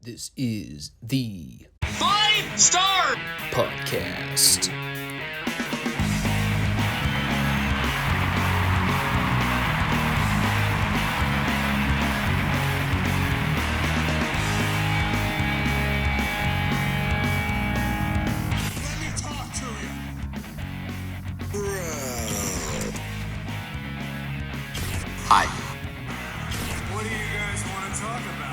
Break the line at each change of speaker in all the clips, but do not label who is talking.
This is the
Five Starr
Podcast.
Let me talk to you. Hi. What do you guys want to talk about?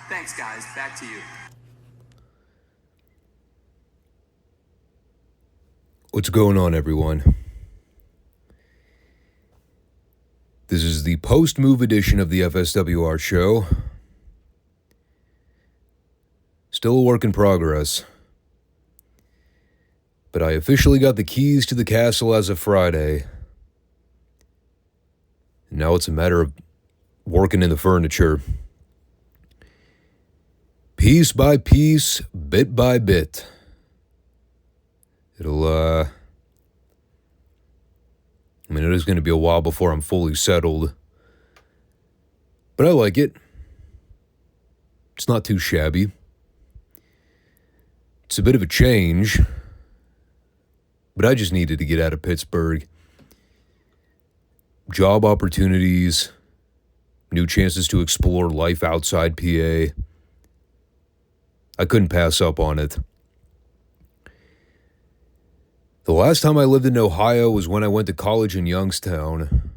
Thanks, guys. Back to you.
What's going on, everyone? This is the post-move edition of the FSWR show. Still a work in progress. But I officially got the keys to the castle as of Friday. And now it's a matter of working in the furniture. Piece by piece, bit by bit. It is going to be a while before I'm fully settled. But I like it. It's not too shabby. It's a bit of a change. But I just needed to get out of Pittsburgh. Job opportunities, new chances to explore life outside PA. I couldn't pass up on it. The last time I lived in Ohio was when I went to college in Youngstown.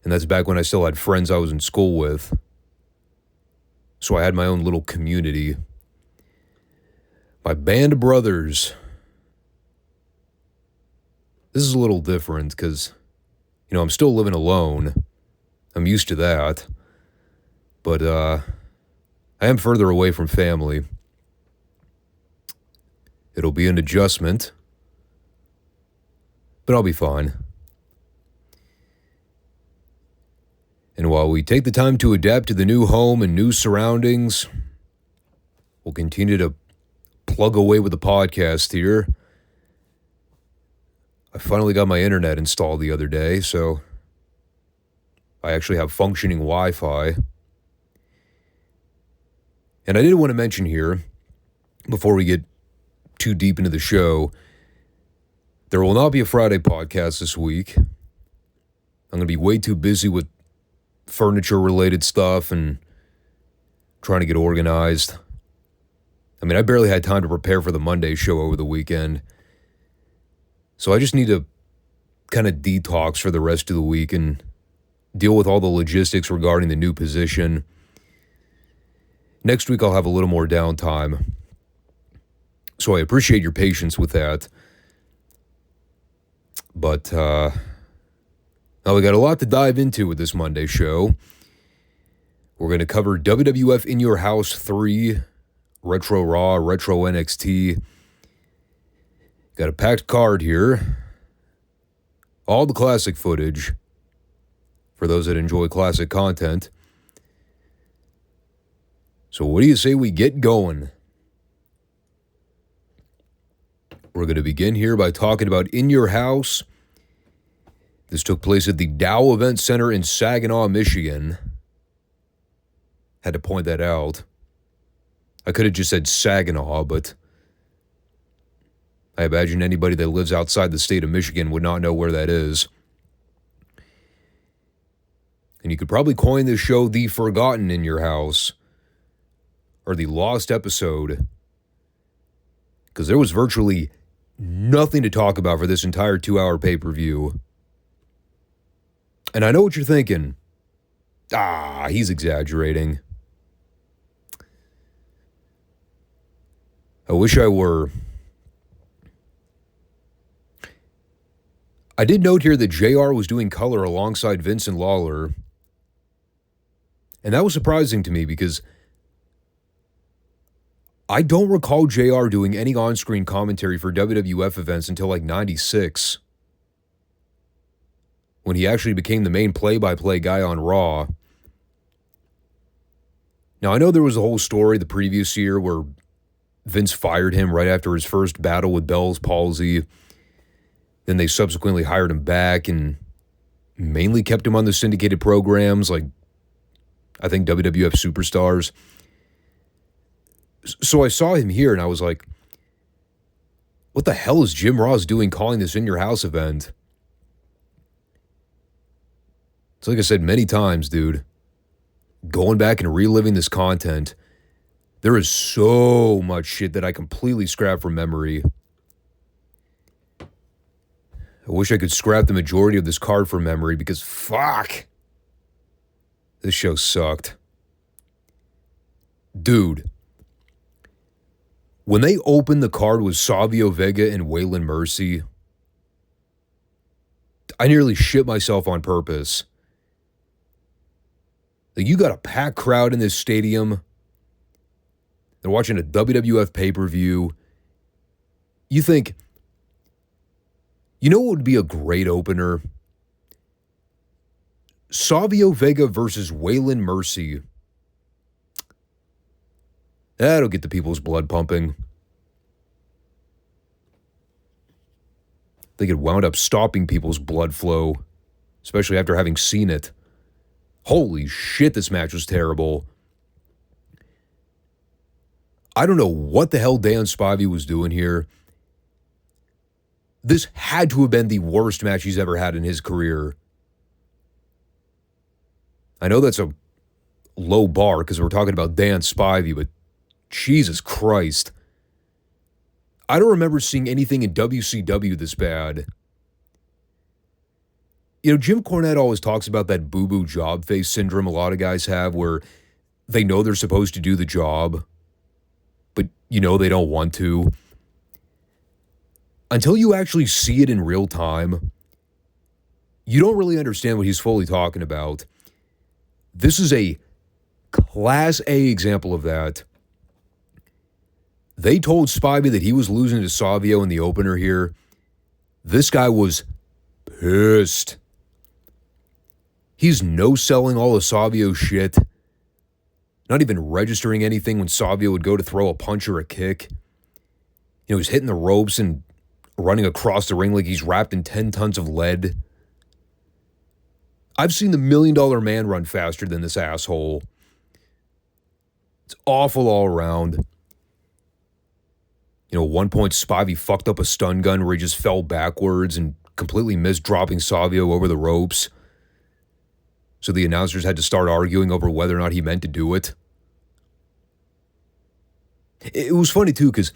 And that's back when I still had friends I was in school with. So I had my own little community. My band of brothers. This is a little different because, I'm still living alone. I'm used to that. But, I am further away from family. It'll be an adjustment, but I'll be fine. And while we take the time to adapt to the new home and new surroundings, we'll continue to plug away with the podcast here. I finally got my internet installed the other day, so I actually have functioning Wi-Fi. And I did want to mention here, before we get too deep into the show, there will not be a Friday podcast this week. I'm going to be way too busy with furniture-related stuff and trying to get organized. I barely had time to prepare for the Monday show over the weekend. So I just need to kind of detox for the rest of the week and deal with all the logistics regarding the new position. Next week, I'll have a little more downtime. So I appreciate your patience with that. But now we got a lot to dive into with this Monday show. We're going to cover WWF In Your House 3, Retro Raw, Retro NXT. Got a packed card here. All the classic footage for those that enjoy classic content. So what do you say we get going? We're going to begin here by talking about In Your House. This took place at the Dow Event Center in Saginaw, Michigan. Had to point that out. I could have just said Saginaw, but I imagine anybody that lives outside the state of Michigan would not know where that is. And you could probably coin this show the Forgotten In Your House, or the lost episode, because there was virtually nothing to talk about for this entire 2-hour pay-per-view. And I know what you're thinking. He's exaggerating. I wish I were. I did note here that JR was doing color alongside Vince and Lawler. And that was surprising to me because I don't recall JR doing any on-screen commentary for WWF events until like 96, when he actually became the main play-by-play guy on Raw. Now, I know there was a whole story the previous year where Vince fired him right after his first battle with Bell's palsy. Then they subsequently hired him back and mainly kept him on the syndicated programs like, I think, WWF Superstars. So I saw him here and I was like, what the hell is Jim Ross doing calling this In Your House event? It's like I said many times, dude. Going back and reliving this content, there is so much shit that I completely scrapped from memory. I wish I could scrap the majority of this card from memory because fuck, this show sucked. Dude, when they opened the card with Savio Vega and Waylon Mercy, I nearly shit myself on purpose. Like, you got a packed crowd in this stadium. They're watching a WWF pay-per-view. You think, you know what would be a great opener? Savio Vega versus Waylon Mercy. That'll get the people's blood pumping. I think it wound up stopping people's blood flow, especially after having seen it. Holy shit, this match was terrible. I don't know what the hell Dan Spivey was doing here. This had to have been the worst match he's ever had in his career. I know that's a low bar because we're talking about Dan Spivey, but Jesus Christ. I don't remember seeing anything in WCW this bad. You know, Jim Cornette always talks about that boo-boo job face syndrome a lot of guys have where they know they're supposed to do the job, but you know they don't want to. Until you actually see it in real time, you don't really understand what he's fully talking about. This is a Class A example of that. They told Spivey that he was losing to Savio in the opener here. This guy was pissed. He's no-selling all of Savio's shit. Not even registering anything when Savio would go to throw a punch or a kick. You know, he's hitting the ropes and running across the ring like he's wrapped in 10 tons of lead. I've seen the $1 Million Man run faster than this asshole. It's awful all around. You know, at one point, Spivey fucked up a stun gun where he just fell backwards and completely missed dropping Savio over the ropes. So the announcers had to start arguing over whether or not he meant to do it. It was funny, too, because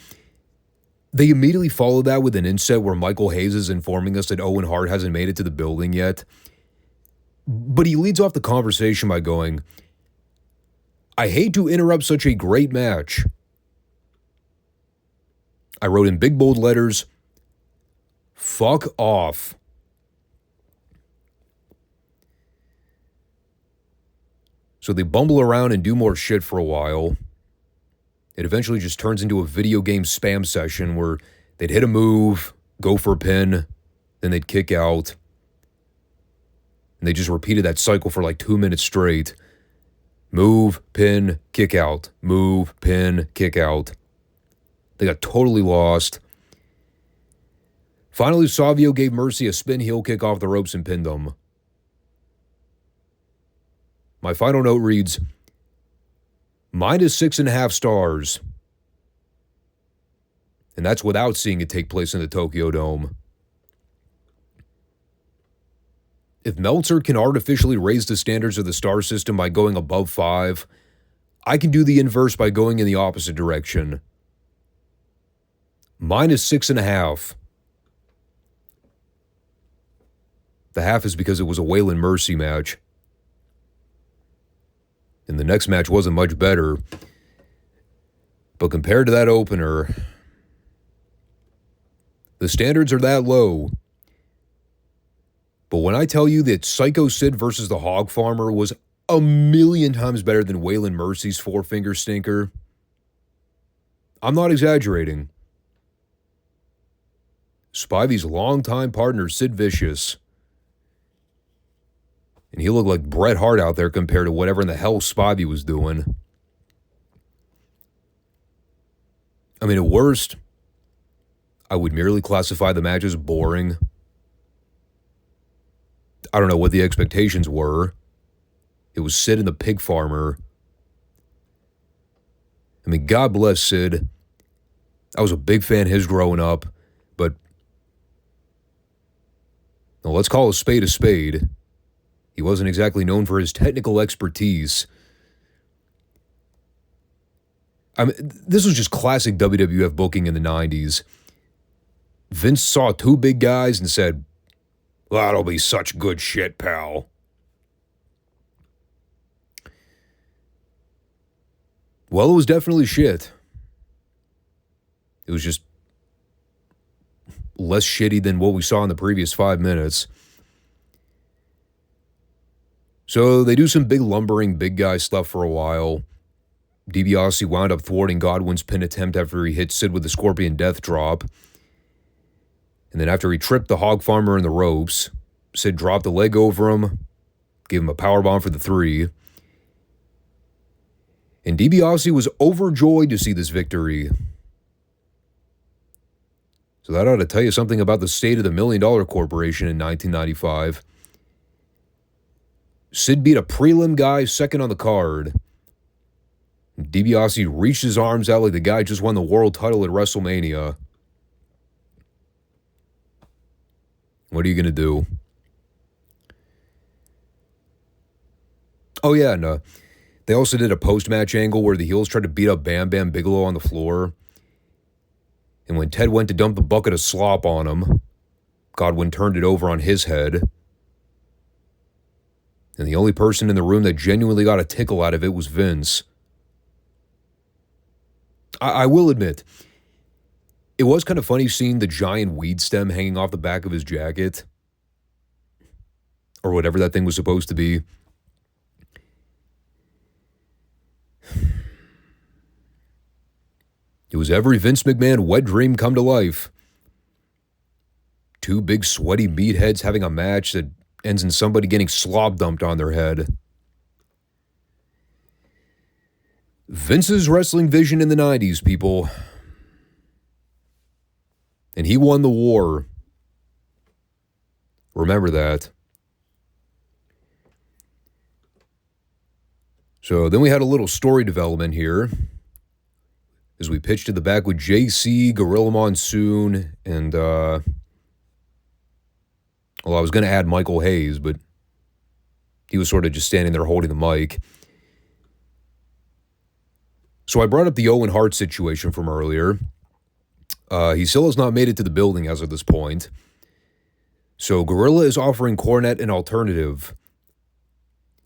they immediately followed that with an inset where Michael Hayes is informing us that Owen Hart hasn't made it to the building yet. But he leads off the conversation by going, I hate to interrupt such a great match. I wrote in big bold letters, fuck off. So they bumble around and do more shit for a while. It eventually just turns into a video game spam session where they'd hit a move, go for a pin, then they'd kick out. And they just repeated that cycle for like 2 minutes straight. Move, pin, kick out. Move, pin, kick out. They got totally lost. Finally, Savio gave Mercy a spin heel kick off the ropes and pinned him. My final note reads, -6.5 stars. And that's without seeing it take place in the Tokyo Dome. If Meltzer can artificially raise the standards of the star system by going above 5, I can do the inverse by going in the opposite direction. -6.5. The half is because it was a Waylon Mercy match. And the next match wasn't much better. But compared to that opener, the standards are that low. But when I tell you that Psycho Sid versus the Hog Farmer was 1,000,000 times better than Waylon Mercy's four-finger stinker, I'm not exaggerating. Spivey's longtime partner, Sid Vicious. And he looked like Bret Hart out there compared to whatever in the hell Spivey was doing. I mean, at worst, I would merely classify the match as boring. I don't know what the expectations were. It was Sid and the Pig Farmer. I mean, God bless Sid. I was a big fan of his growing up, but well, let's call a spade a spade. He wasn't exactly known for his technical expertise. I mean, this was just classic WWF booking in the 90s. Vince saw two big guys and said, "That'll be such good shit, pal." Well, it was definitely shit. It was just less shitty than what we saw in the previous 5 minutes. So they do some big lumbering, big guy stuff for a while. DiBiase wound up thwarting Godwin's pin attempt after he hit Sid with the Scorpion Death Drop. And then after he tripped the Hog Farmer in the ropes, Sid dropped a leg over him, gave him a powerbomb for the 3. And DiBiase was overjoyed to see this victory. So that ought to tell you something about the state of the $1 Million Corporation in 1995. Sid beat a prelim guy second on the card. DiBiase reached his arms out like the guy just won the world title at WrestleMania. What are you going to do? Oh, yeah, and they also did a post-match angle where the heels tried to beat up Bam Bam Bigelow on the floor. And when Ted went to dump the bucket of slop on him, Godwin turned it over on his head. And the only person in the room that genuinely got a tickle out of it was Vince. I will admit, it was kind of funny seeing the giant weed stem hanging off the back of his jacket. Or whatever that thing was supposed to be. It was every Vince McMahon wet dream come to life. Two big sweaty meatheads having a match that ends in somebody getting slop dumped on their head. Vince's wrestling vision in the 90s, people. And he won the war. Remember that. So then we had a little story development here as we pitched to the back with JC, Gorilla Monsoon, and, well, I was going to add Michael Hayes, but he was sort of just standing there holding the mic. So I brought up the Owen Hart situation from earlier. He still has not made it to the building as of this point. So Gorilla is offering Cornette an alternative.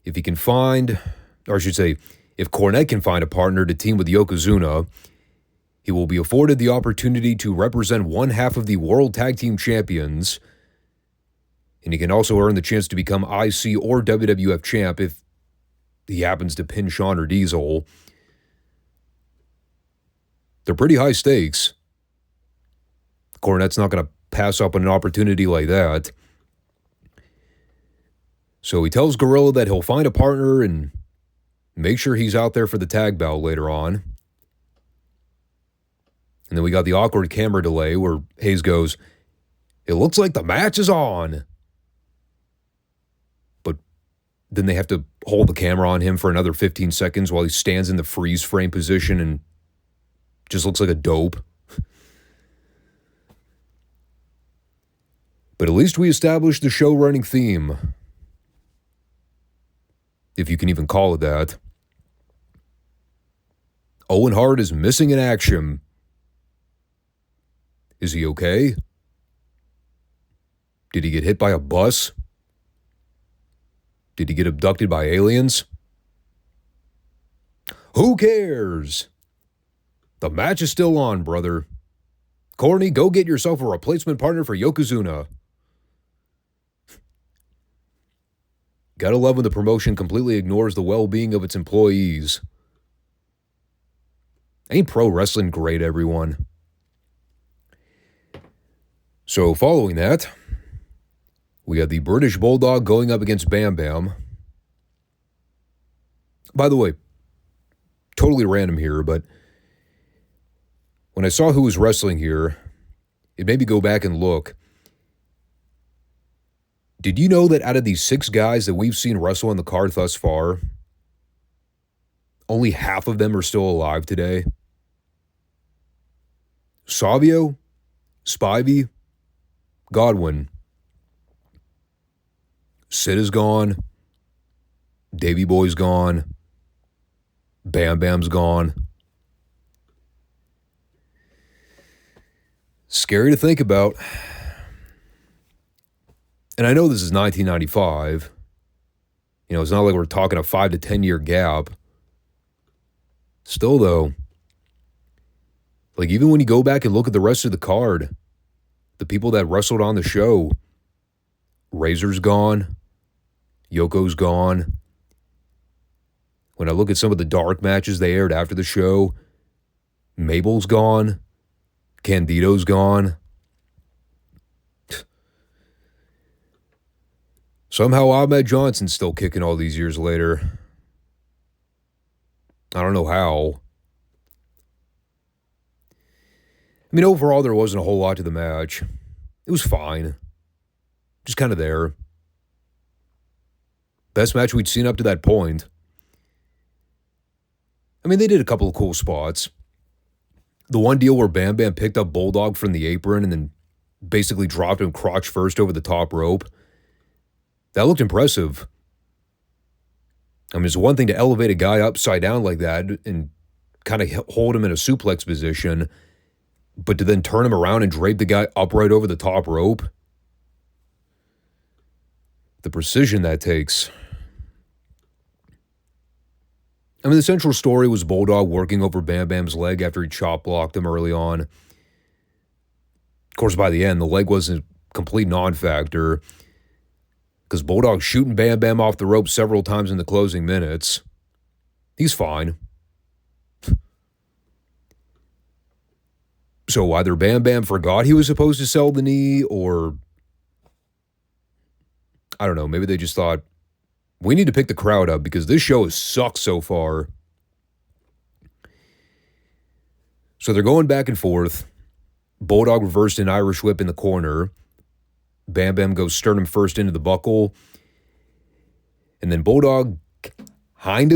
If he can find, or I should say, if Cornette can find a partner to team with Yokozuna, he will be afforded the opportunity to represent one half of the World Tag Team Champions, and he can also earn the chance to become IC or WWF champ if he happens to pin Shawn or Diesel. They're pretty high stakes. Cornette's not going to pass up on an opportunity like that. So he tells Gorilla that he'll find a partner and make sure he's out there for the tag bout later on. And then we got the awkward camera delay where Hayes goes, "It looks like the match is on." But then they have to hold the camera on him for another 15 seconds while he stands in the freeze frame position and just looks like a dope. But at least we established the show-running theme, if you can even call it that. Owen Hart is missing in action. Is he okay? Did he get hit by a bus? Did he get abducted by aliens? Who cares? The match is still on, brother. Corny, go get yourself a replacement partner for Yokozuna. Gotta love when the promotion completely ignores the well-being of its employees. Ain't pro wrestling great, everyone? So following that, we had the British Bulldog going up against Bam Bam. By the way, totally random here, but when when I saw who was wrestling here, it made me go back and look. Did you know that out of these 6 guys that we've seen wrestle on the card thus far, only half of them are still alive today? Savio, Spivey, Godwin. Sid is gone. Davey Boy's gone. Bam Bam's gone. Scary to think about. And I know this is 1995. You know, it's not like we're talking a 5 to 10 year gap. Still, though, like even when you go back and look at the rest of the card, the people that wrestled on the show, Razor's gone. Yoko's gone. When I look at some of the dark matches they aired after the show, Mabel's gone. Candido's gone. Somehow Ahmed Johnson's still kicking all these years later. I don't know how. I mean, overall, there wasn't a whole lot to the match. It was fine. Just kind of there. Best match we'd seen up to that point. I mean, they did a couple of cool spots. The one deal where Bam Bam picked up Bulldog from the apron and then basically dropped him crotch first over the top rope. That looked impressive. I mean, it's one thing to elevate a guy upside down like that and kind of hold him in a suplex position, but to then turn him around and drape the guy upright over the top rope. The precision that takes. I mean, the central story was Bulldog working over Bam Bam's leg after he chop blocked him early on. Of course, by the end, the leg was a complete non-factor because Bulldog's shooting Bam Bam off the rope several times in the closing minutes. He's fine. So either Bam Bam forgot he was supposed to sell the knee, or I don't know, maybe they just thought, we need to pick the crowd up because this show has sucked so far. So they're going back and forth. Bulldog reversed an Irish whip in the corner. Bam Bam goes sternum first into the buckle. And then Bulldog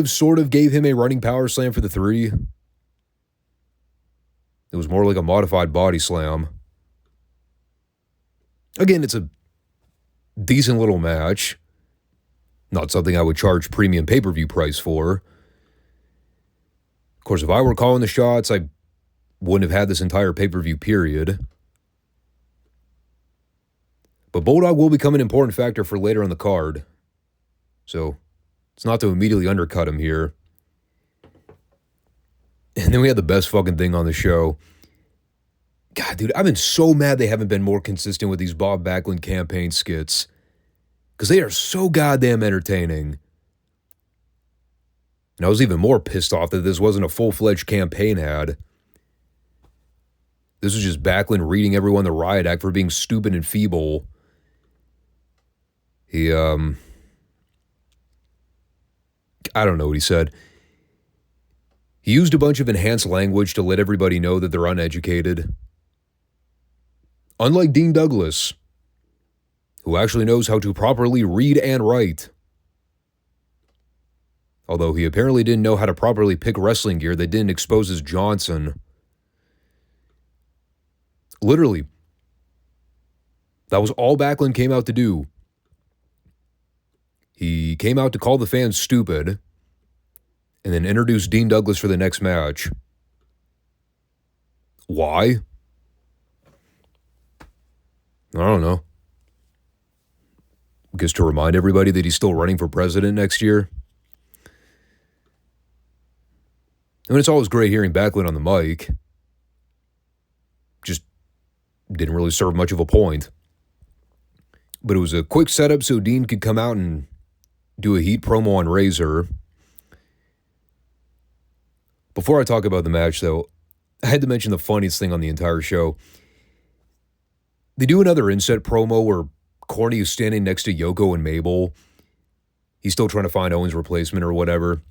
sort of gave him a running power slam for the 3. It was more like a modified body slam. Again, it's a decent little match. Not something I would charge premium pay-per-view price for. Of course, if I were calling the shots, I wouldn't have had this entire pay-per-view period. But Bulldog will become an important factor for later on the card. So, it's not to immediately undercut him here. And then we had the best fucking thing on the show. God, dude, I've been so mad they haven't been more consistent with these Bob Backlund campaign skits. Because they are so goddamn entertaining. And I was even more pissed off that this wasn't a full-fledged campaign ad. This was just Backlund reading everyone the riot act for being stupid and feeble. He, I don't know what he said. He used a bunch of enhanced language to let everybody know that they're uneducated. Unlike Dean Douglas, who actually knows how to properly read and write. Although he apparently didn't know how to properly pick wrestling gear that didn't expose his Johnson. Literally. That was all Backlund came out to do. He came out to call the fans stupid and then introduce Dean Douglas for the next match. Why? I don't know. Because to remind everybody that he's still running for president next year. I mean, it's always great hearing Backlund on the mic. Just didn't really serve much of a point. But it was a quick setup so Dean could come out and do a heat promo on Razor. Before I talk about the match, though, I had to mention the funniest thing on the entire show. They do another inset promo where Corny is standing next to Yoko and Mabel. He's still trying to find Owen's replacement or whatever.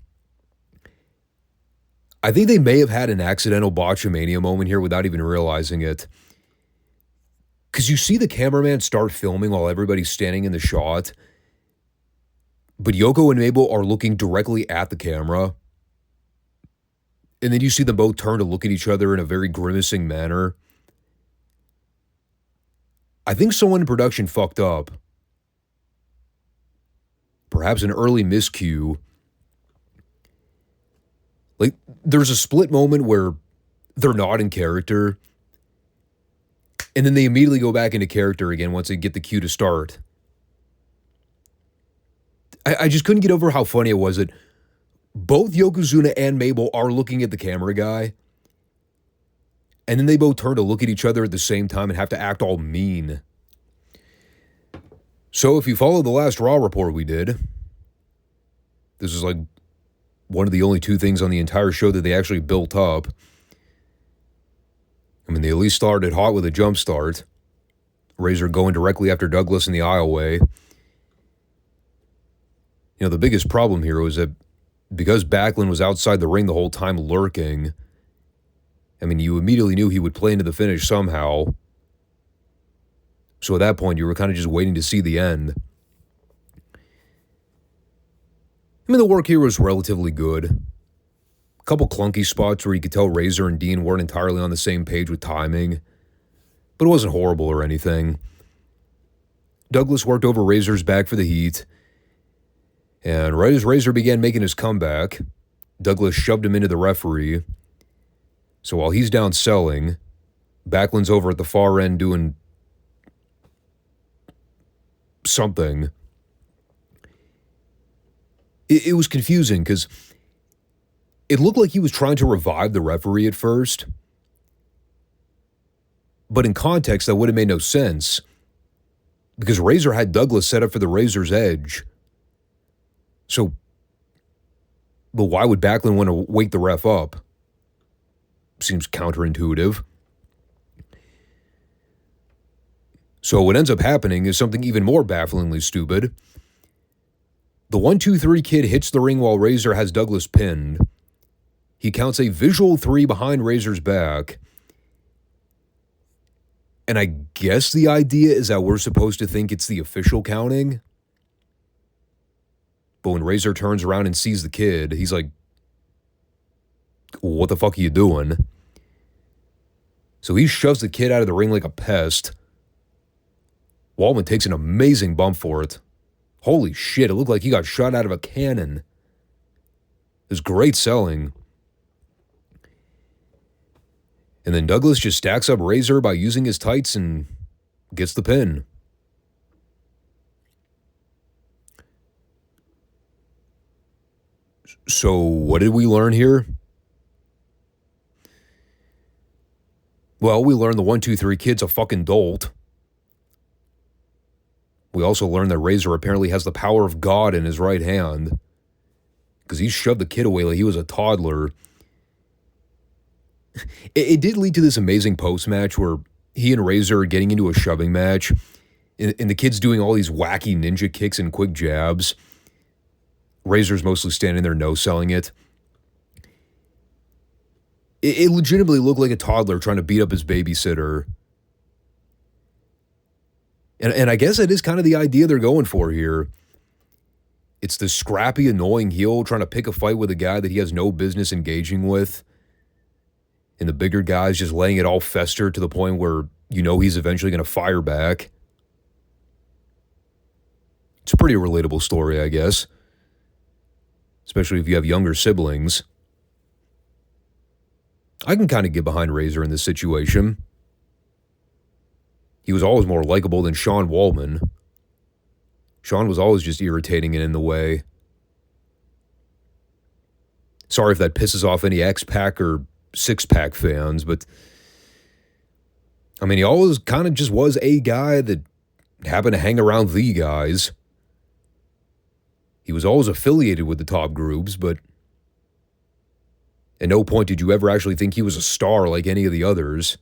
I think they may have had an accidental botchamania moment here without even realizing it. Because you see the cameraman start filming while everybody's standing in the shot, but Yoko and Mabel are looking directly at the camera. And then you see them both turn to look at each other in a very grimacing manner. I think someone in production fucked up. Perhaps an early miscue. Like, there's a split moment where they're not in character, and then they immediately go back into character again once they get the cue to start. I just couldn't get over how funny it was that both Yokozuna and Mabel are looking at the camera guy, and then they both turn to look at each other at the same time and have to act all mean. So if you follow the last Raw report we did, this is like one of the only two things on the entire show that they actually built up. I mean, they at least started hot with a jump start. Razor going directly after Douglas in the aisleway. You know, the biggest problem here was that because Backlund was outside the ring the whole time lurking, I mean, you immediately knew he would play into the finish somehow. So at that point, you were kind of just waiting to see the end. I mean, the work here was relatively good. A couple clunky spots where you could tell Razor and Dean weren't entirely on the same page with timing, but it wasn't horrible or anything. Douglas worked over Razor's back for the heat, and right as Razor began making his comeback, Douglas shoved him into the referee. So while he's down selling, Backlund's over at the far end doing something. It was confusing because it looked like he was trying to revive the referee at first. But in context, that would have made no sense because Razor had Douglas set up for the Razor's Edge. So, but why would Backlund want to wake the ref up? Seems counterintuitive. So what ends up happening is something even more bafflingly stupid. The 1-2-3 kid hits the ring while Razor has Douglas pinned. He counts a visual 3 behind Razor's back. And I guess the idea is that we're supposed to think it's the official counting. But when Razor turns around and sees the kid, he's like, what the fuck are you doing? So he shoves the kid out of the ring like a pest. Waltman takes an amazing bump for it. Holy shit, it looked like he got shot out of a cannon. It was great selling. And then Douglas just stacks up Razor by using his tights and gets the pin. So what did we learn here? Well, we learned the 1-2-3 kid's a fucking dolt. We also learned that Razor apparently has the power of God in his right hand because he shoved the kid away like he was a toddler. It did lead to this amazing post-match where he and Razor are getting into a shoving match and the kid's doing all these wacky ninja kicks and quick jabs. Razor's mostly standing there no-selling it. It legitimately looked like a toddler trying to beat up his babysitter. And I guess that is kind of the idea they're going for here. It's the scrappy, annoying heel trying to pick a fight with a guy that he has no business engaging with. And the bigger guy's just letting it all fester to the point where you know he's eventually going to fire back. It's a pretty relatable story, I guess. Especially if you have younger siblings. I can kind of get behind Razor in this situation. He was always more likable than Sean Waltman. Sean was always just irritating and in the way. Sorry if that pisses off any X-Pac or Six-Pac fans, but I mean, he always kind of just was a guy that happened to hang around the guys. He was always affiliated with the top groups, but at no point did you ever actually think he was a star like any of the others.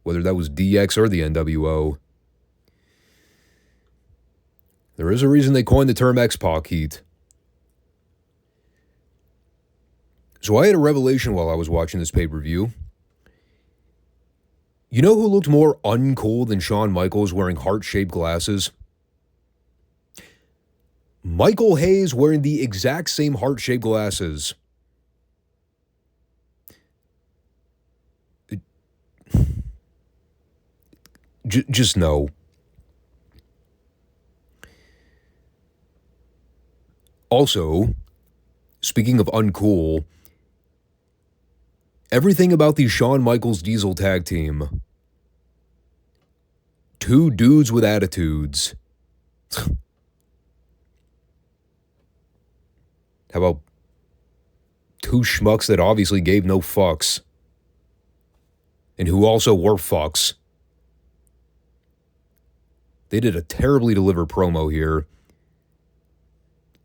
Whether that was DX or the NWO. There is a reason they coined the term X-Pac heat. So I had a revelation while I was watching this pay-per-view. You know who looked more uncool than Shawn Michaels wearing heart-shaped glasses? Michael Hayes wearing the exact same heart-shaped glasses. Just no. Also, speaking of uncool, everything about the Shawn Michaels Diesel tag team. Two dudes with attitudes. How about two schmucks that obviously gave no fucks? And who also were fucks. They did a terribly delivered promo here.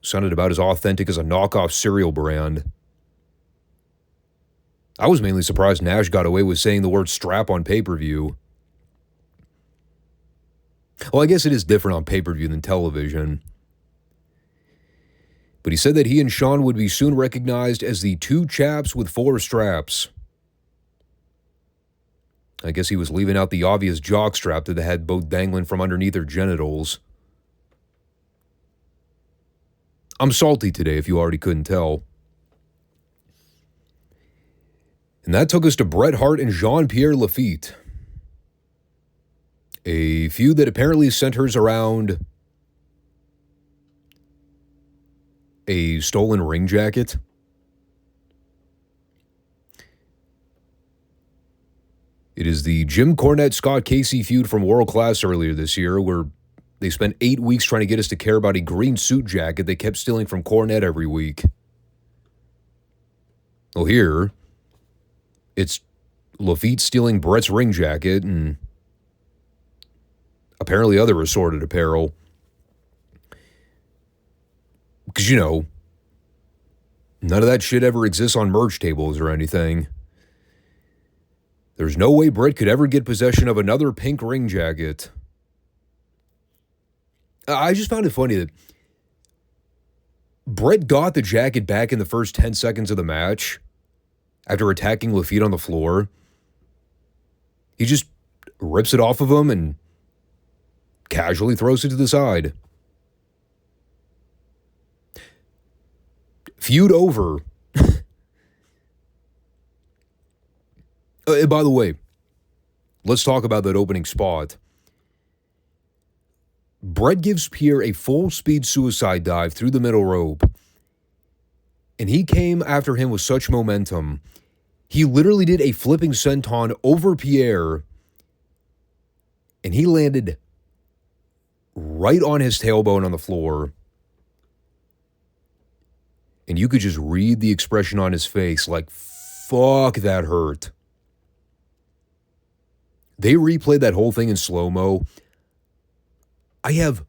Sounded about as authentic as a knockoff cereal brand. I was mainly surprised Nash got away with saying the word strap on pay-per-view. Well, I guess it is different on pay-per-view than television. But he said that he and Shawn would be soon recognized as the two chaps with four straps. I guess he was leaving out the obvious jockstrap that they had both dangling from underneath their genitals. I'm salty today, if you already couldn't tell. And that took us to Bret Hart and Jean-Pierre Lafitte. A feud that apparently centers around a stolen ring jacket. It is the Jim Cornette-Scott Casey feud from World Class earlier this year, where they spent 8 weeks trying to get us to care about a green suit jacket they kept stealing from Cornette every week. Well, here, it's Lafitte stealing Bret's ring jacket and apparently other assorted apparel. Because, you know, none of that shit ever exists on merch tables or anything. There's no way Bret could ever get possession of another pink ring jacket. I just found it funny that Bret got the jacket back in the first 10 seconds of the match after attacking Lafitte on the floor. He just rips it off of him and casually throws it to the side. Feud over. And by the way, let's talk about that opening spot. Bret gives Pierre a full-speed suicide dive through the middle rope. And he came after him with such momentum. He literally did a flipping senton over Pierre. And he landed right on his tailbone on the floor. And you could just read the expression on his face like, fuck, that hurt. They replayed that whole thing in slow-mo. I have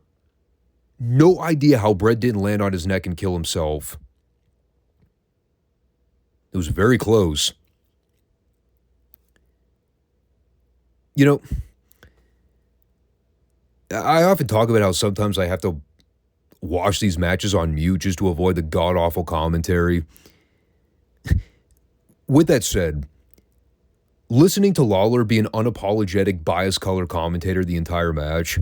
no idea how Bret didn't land on his neck and kill himself. It was very close. You know, I often talk about how sometimes I have to watch these matches on mute just to avoid the god-awful commentary. With that said, listening to Lawler be an unapologetic bias color commentator the entire match,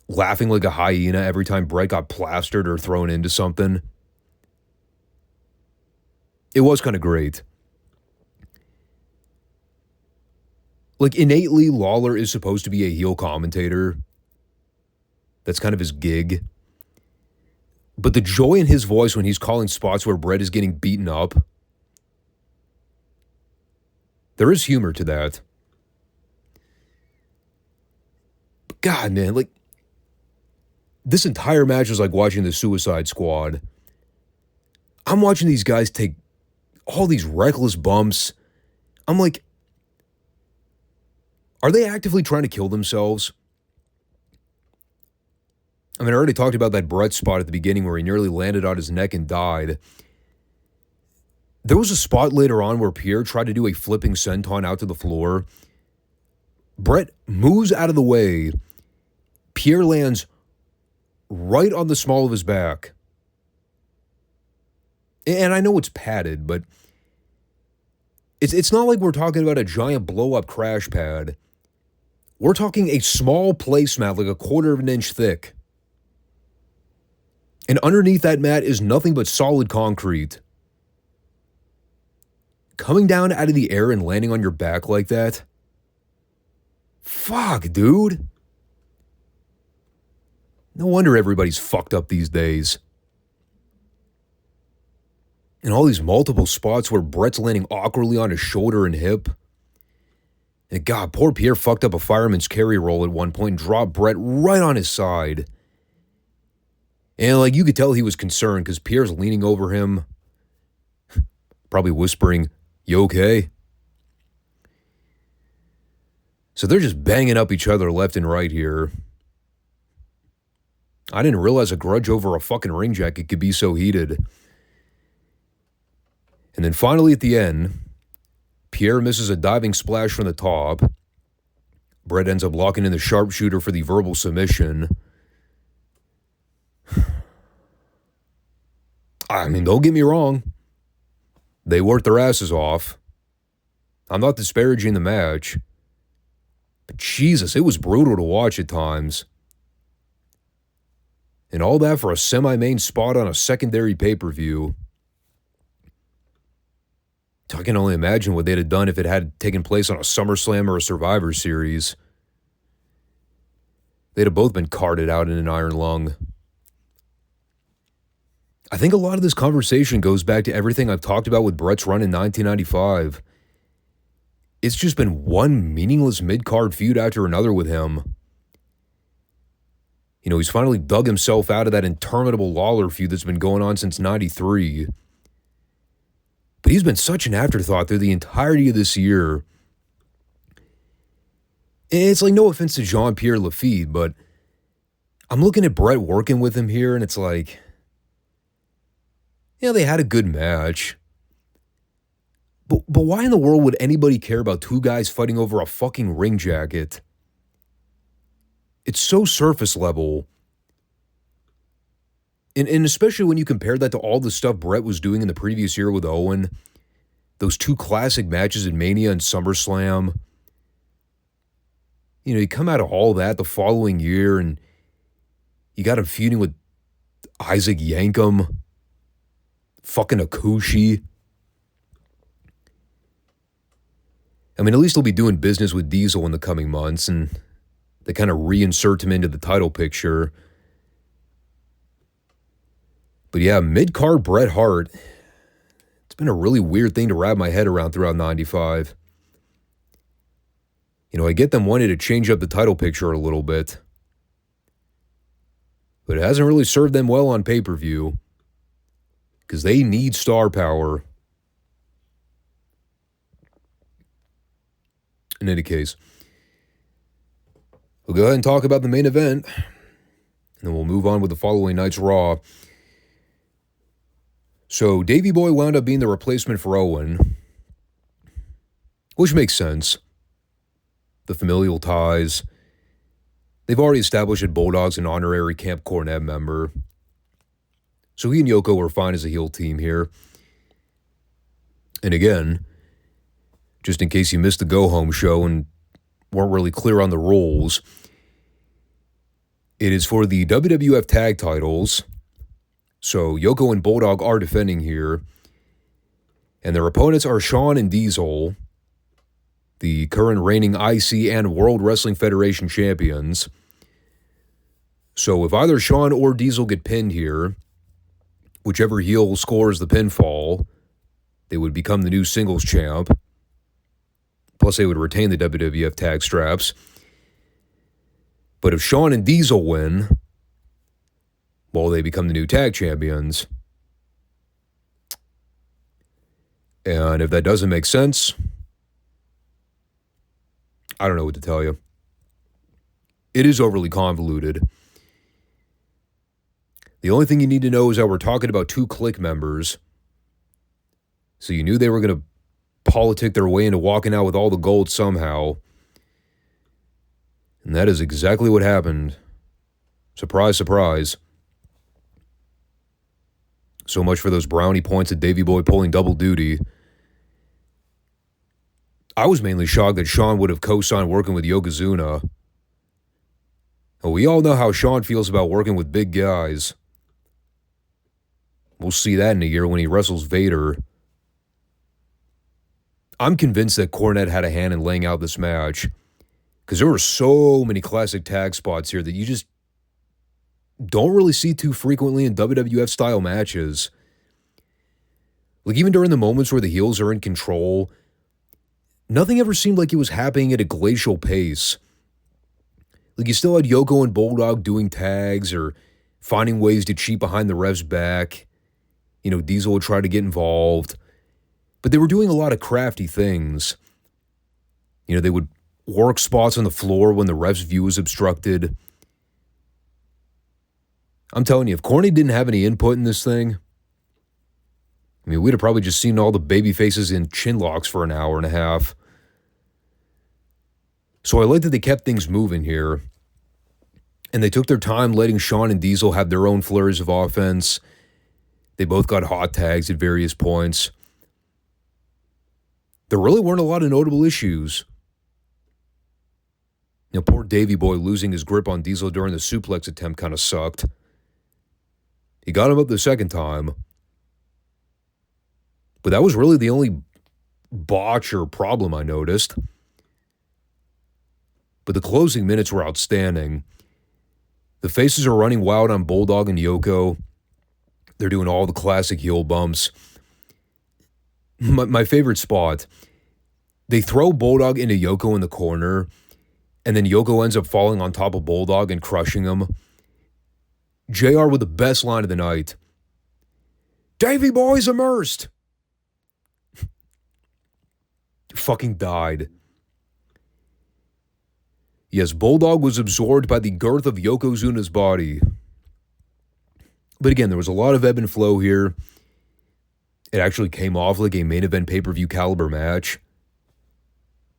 laughing like a hyena every time Bret got plastered or thrown into something, it was kind of great. Like, innately, Lawler is supposed to be a heel commentator. That's kind of his gig. But the joy in his voice when he's calling spots where Bret is getting beaten up, there is humor to that. But God, man, like, this entire match was like watching the Suicide Squad. I'm watching these guys take all these reckless bumps. I'm like, are they actively trying to kill themselves? I mean, I already talked about that Bret spot at the beginning where he nearly landed on his neck and died. There was a spot later on where Pierre tried to do a flipping senton out to the floor. Bret moves out of the way. Pierre lands right on the small of his back. And I know it's padded, but it's not like we're talking about a giant blow-up crash pad. We're talking a small placemat like a quarter of an inch thick. And underneath that mat is nothing but solid concrete. Coming down out of the air and landing on your back like that? Fuck, dude. No wonder everybody's fucked up these days. And all these multiple spots where Brett's landing awkwardly on his shoulder and hip. And God, poor Pierre fucked up a fireman's carry roll at one point and dropped Brett right on his side. And like you could tell he was concerned because Pierre's leaning over him, probably whispering, "You okay?" So they're just banging up each other left and right here. I didn't realize a grudge over a fucking ring jacket could be so heated. And then finally at the end, Pierre misses a diving splash from the top. Brett ends up locking in the sharpshooter for the verbal submission. I mean, don't get me wrong. They worked their asses off. I'm not disparaging the match. But Jesus, it was brutal to watch at times. And all that for a semi-main spot on a secondary pay-per-view. I can only imagine what they'd have done if it had taken place on a SummerSlam or a Survivor Series. They'd have both been carted out in an iron lung. I think a lot of this conversation goes back to everything I've talked about with Brett's run in 1995. It's just been one meaningless mid-card feud after another with him. You know, he's finally dug himself out of that interminable Lawler feud that's been going on since 93. But he's been such an afterthought through the entirety of this year. It's like, no offense to Jean-Pierre Lafitte, but I'm looking at Brett working with him here, and it's like, yeah, they had a good match. But why in the world would anybody care about two guys fighting over a fucking ring jacket? It's so surface level. And especially when you compare that to all the stuff Brett was doing in the previous year with Owen. Those two classic matches in Mania and SummerSlam. You know, you come out of all that the following year and you got him feuding with Isaac Yankem. Fucking Akushi. I mean, at least he'll be doing business with Diesel in the coming months, and they kind of reinsert him into the title picture. But yeah, mid-card Bret Hart, it's been a really weird thing to wrap my head around throughout 95. You know, I get them wanting to change up the title picture a little bit, but it hasn't really served them well on pay-per-view because they need star power. In any case, we'll go ahead and talk about the main event, and then we'll move on with the following night's Raw. So, Davey Boy wound up being the replacement for Owen, which makes sense. The familial ties. They've already established that Bulldog's an honorary Camp Cornette member. So he and Yoko were fine as a heel team here. And again, just in case you missed the go-home show and weren't really clear on the rules, it is for the WWF tag titles. So Yoko and Bulldog are defending here. And their opponents are Shawn and Diesel, the current reigning IC and World Wrestling Federation champions. So if either Shawn or Diesel get pinned here, whichever heel scores the pinfall, they would become the new singles champ. Plus, they would retain the WWF tag straps. But if Shawn and Diesel win, well, they become the new tag champions. And if that doesn't make sense, I don't know what to tell you. It is overly convoluted. The only thing you need to know is that we're talking about two Clique members. So you knew they were going to politic their way into walking out with all the gold somehow. And that is exactly what happened. Surprise, surprise. So much for those brownie points at Davey Boy pulling double duty. I was mainly shocked that Sean would have co-signed working with Yokozuna. We all know how Sean feels about working with big guys. We'll see that in a year when he wrestles Vader. I'm convinced that Cornette had a hand in laying out this match, because there were so many classic tag spots here that you just don't really see too frequently in WWF-style matches. Like, even during the moments where the heels are in control, nothing ever seemed like it was happening at a glacial pace. Like, you still had Yoko and Bulldog doing tags or finding ways to cheat behind the ref's back. You know, Diesel would try to get involved. But they were doing a lot of crafty things. You know, they would work spots on the floor when the ref's view was obstructed. I'm telling you, if Corny didn't have any input in this thing, I mean, we'd have probably just seen all the baby faces in chin locks for an hour and a half. So I like that they kept things moving here. And they took their time letting Shawn and Diesel have their own flurries of offense. They both got hot tags at various points. There really weren't a lot of notable issues. You know, poor Davey Boy losing his grip on Diesel during the suplex attempt kind of sucked. He got him up the second time. But that was really the only botch or problem I noticed. But the closing minutes were outstanding. The faces are running wild on Bulldog and Yoko. They're doing all the classic heel bumps. My favorite spot, they throw Bulldog into Yoko in the corner, and then Yoko ends up falling on top of Bulldog and crushing him. JR with the best line of the night. Davey Boy's immersed. Fucking died. Yes, Bulldog was absorbed by the girth of Yokozuna's body. But again, there was a lot of ebb and flow here. It actually came off like a main event pay-per-view caliber match.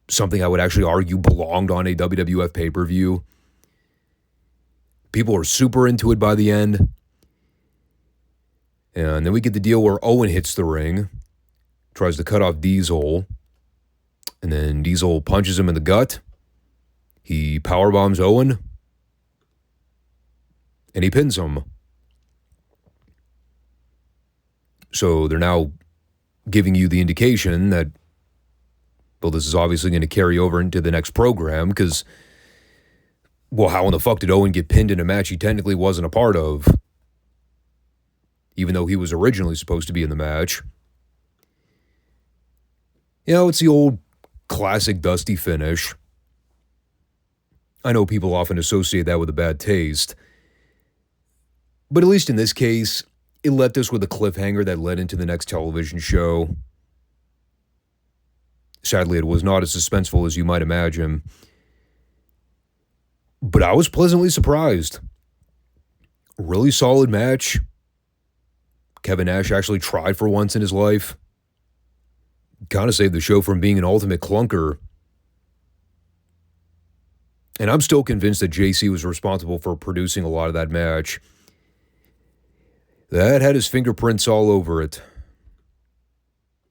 Something I would actually argue belonged on a WWF pay-per-view. People are super into it by the end. And then we get the deal where Owen hits the ring, tries to cut off Diesel, and then Diesel punches him in the gut. He powerbombs Owen, and he pins him. So they're now giving you the indication that, well, this is obviously going to carry over into the next program, because, well, how in the fuck did Owen get pinned in a match he technically wasn't a part of, even though he was originally supposed to be in the match? You know, it's the old classic dusty finish. I know people often associate that with a bad taste, but at least in this case, it left us with a cliffhanger that led into the next television show. Sadly, it was not as suspenseful as you might imagine, but I was pleasantly surprised. Really solid match. Kevin Nash actually tried for once in his life. Kind of saved the show from being an ultimate clunker. And I'm still convinced that JC was responsible for producing a lot of that match. That had his fingerprints all over it.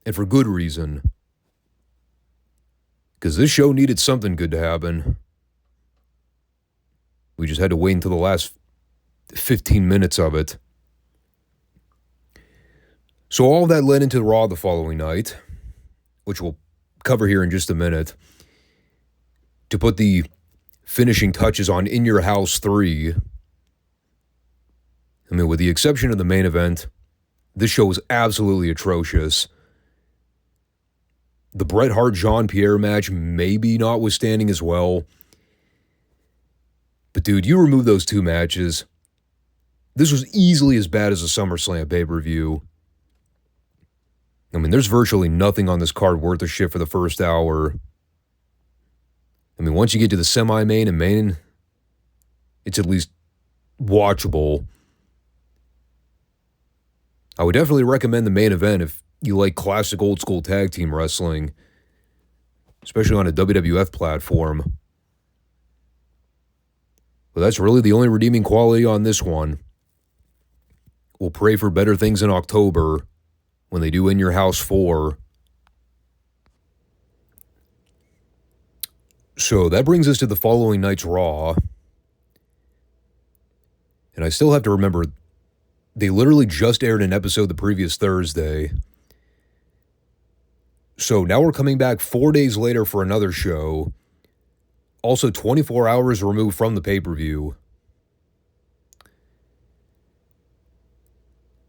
And for good reason. Because this show needed something good to happen. We just had to wait until the last 15 minutes of it. So all of that led into Raw the following night, which we'll cover here in just a minute, to put the finishing touches on In Your House 3. I mean, with the exception of the main event, this show was absolutely atrocious. The Bret Hart-Jean-Pierre match maybe notwithstanding as well. But dude, you remove those two matches, this was easily as bad as a SummerSlam pay-per-view. I mean, there's virtually nothing on this card worth a shit for the first hour. I mean, once you get to the semi-main and main, it's at least watchable. I would definitely recommend the main event if you like classic old-school tag team wrestling, especially on a WWF platform. But that's really the only redeeming quality on this one. we'll pray for better things in October when they do In Your House 4. So that brings us to the following night's Raw. And I still have to remember, they literally just aired an episode the previous Thursday. So now we're coming back 4 days later for another show. Also 24 hours removed from the pay-per-view.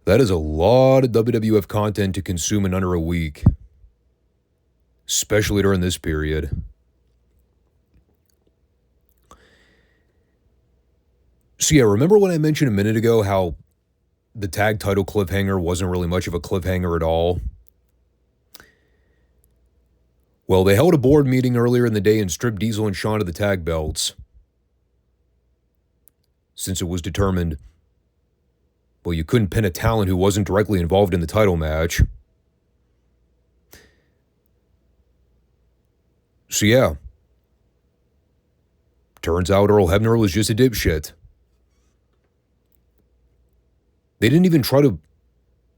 That is a lot of WWF content to consume in under a week. Especially during this period. So yeah, remember when I mentioned a minute ago how the tag title cliffhanger wasn't really much of a cliffhanger at all? Well, they held a board meeting earlier in the day and stripped Diesel and Shawn of the tag belts. Since it was determined, well, you couldn't pin a talent who wasn't directly involved in the title match. So yeah. Turns out Earl Hebner was just a dipshit. They didn't even try to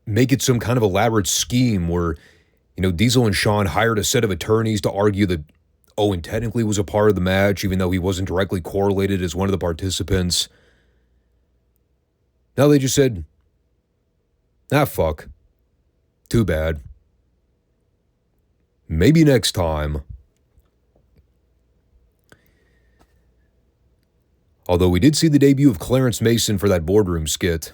make it some kind of elaborate scheme where, Diesel and Shawn hired a set of attorneys to argue that Owen technically was a part of the match, even though he wasn't directly correlated as one of the participants. Now they just said, fuck. Too bad. Maybe next time. Although we did see the debut of Clarence Mason for that boardroom skit.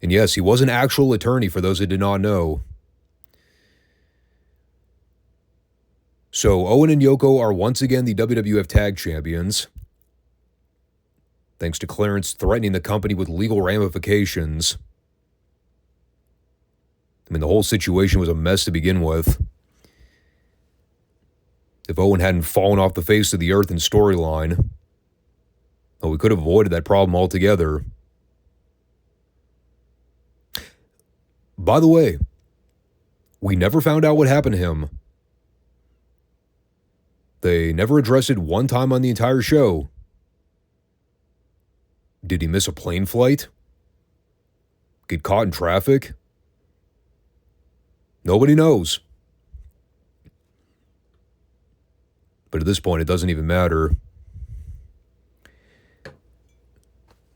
And yes, he was an actual attorney for those that did not know. So Owen and Yoko are once again the WWF Tag Champions. Thanks to Clarence threatening the company with legal ramifications. I mean, the whole situation was a mess to begin with. If Owen hadn't fallen off the face of the earth in storyline, well, we could have avoided that problem altogether. By the way, we never found out what happened to him. They never addressed it one time on the entire show. Did he miss a plane flight? Get caught in traffic? Nobody knows. But at this point, it doesn't even matter.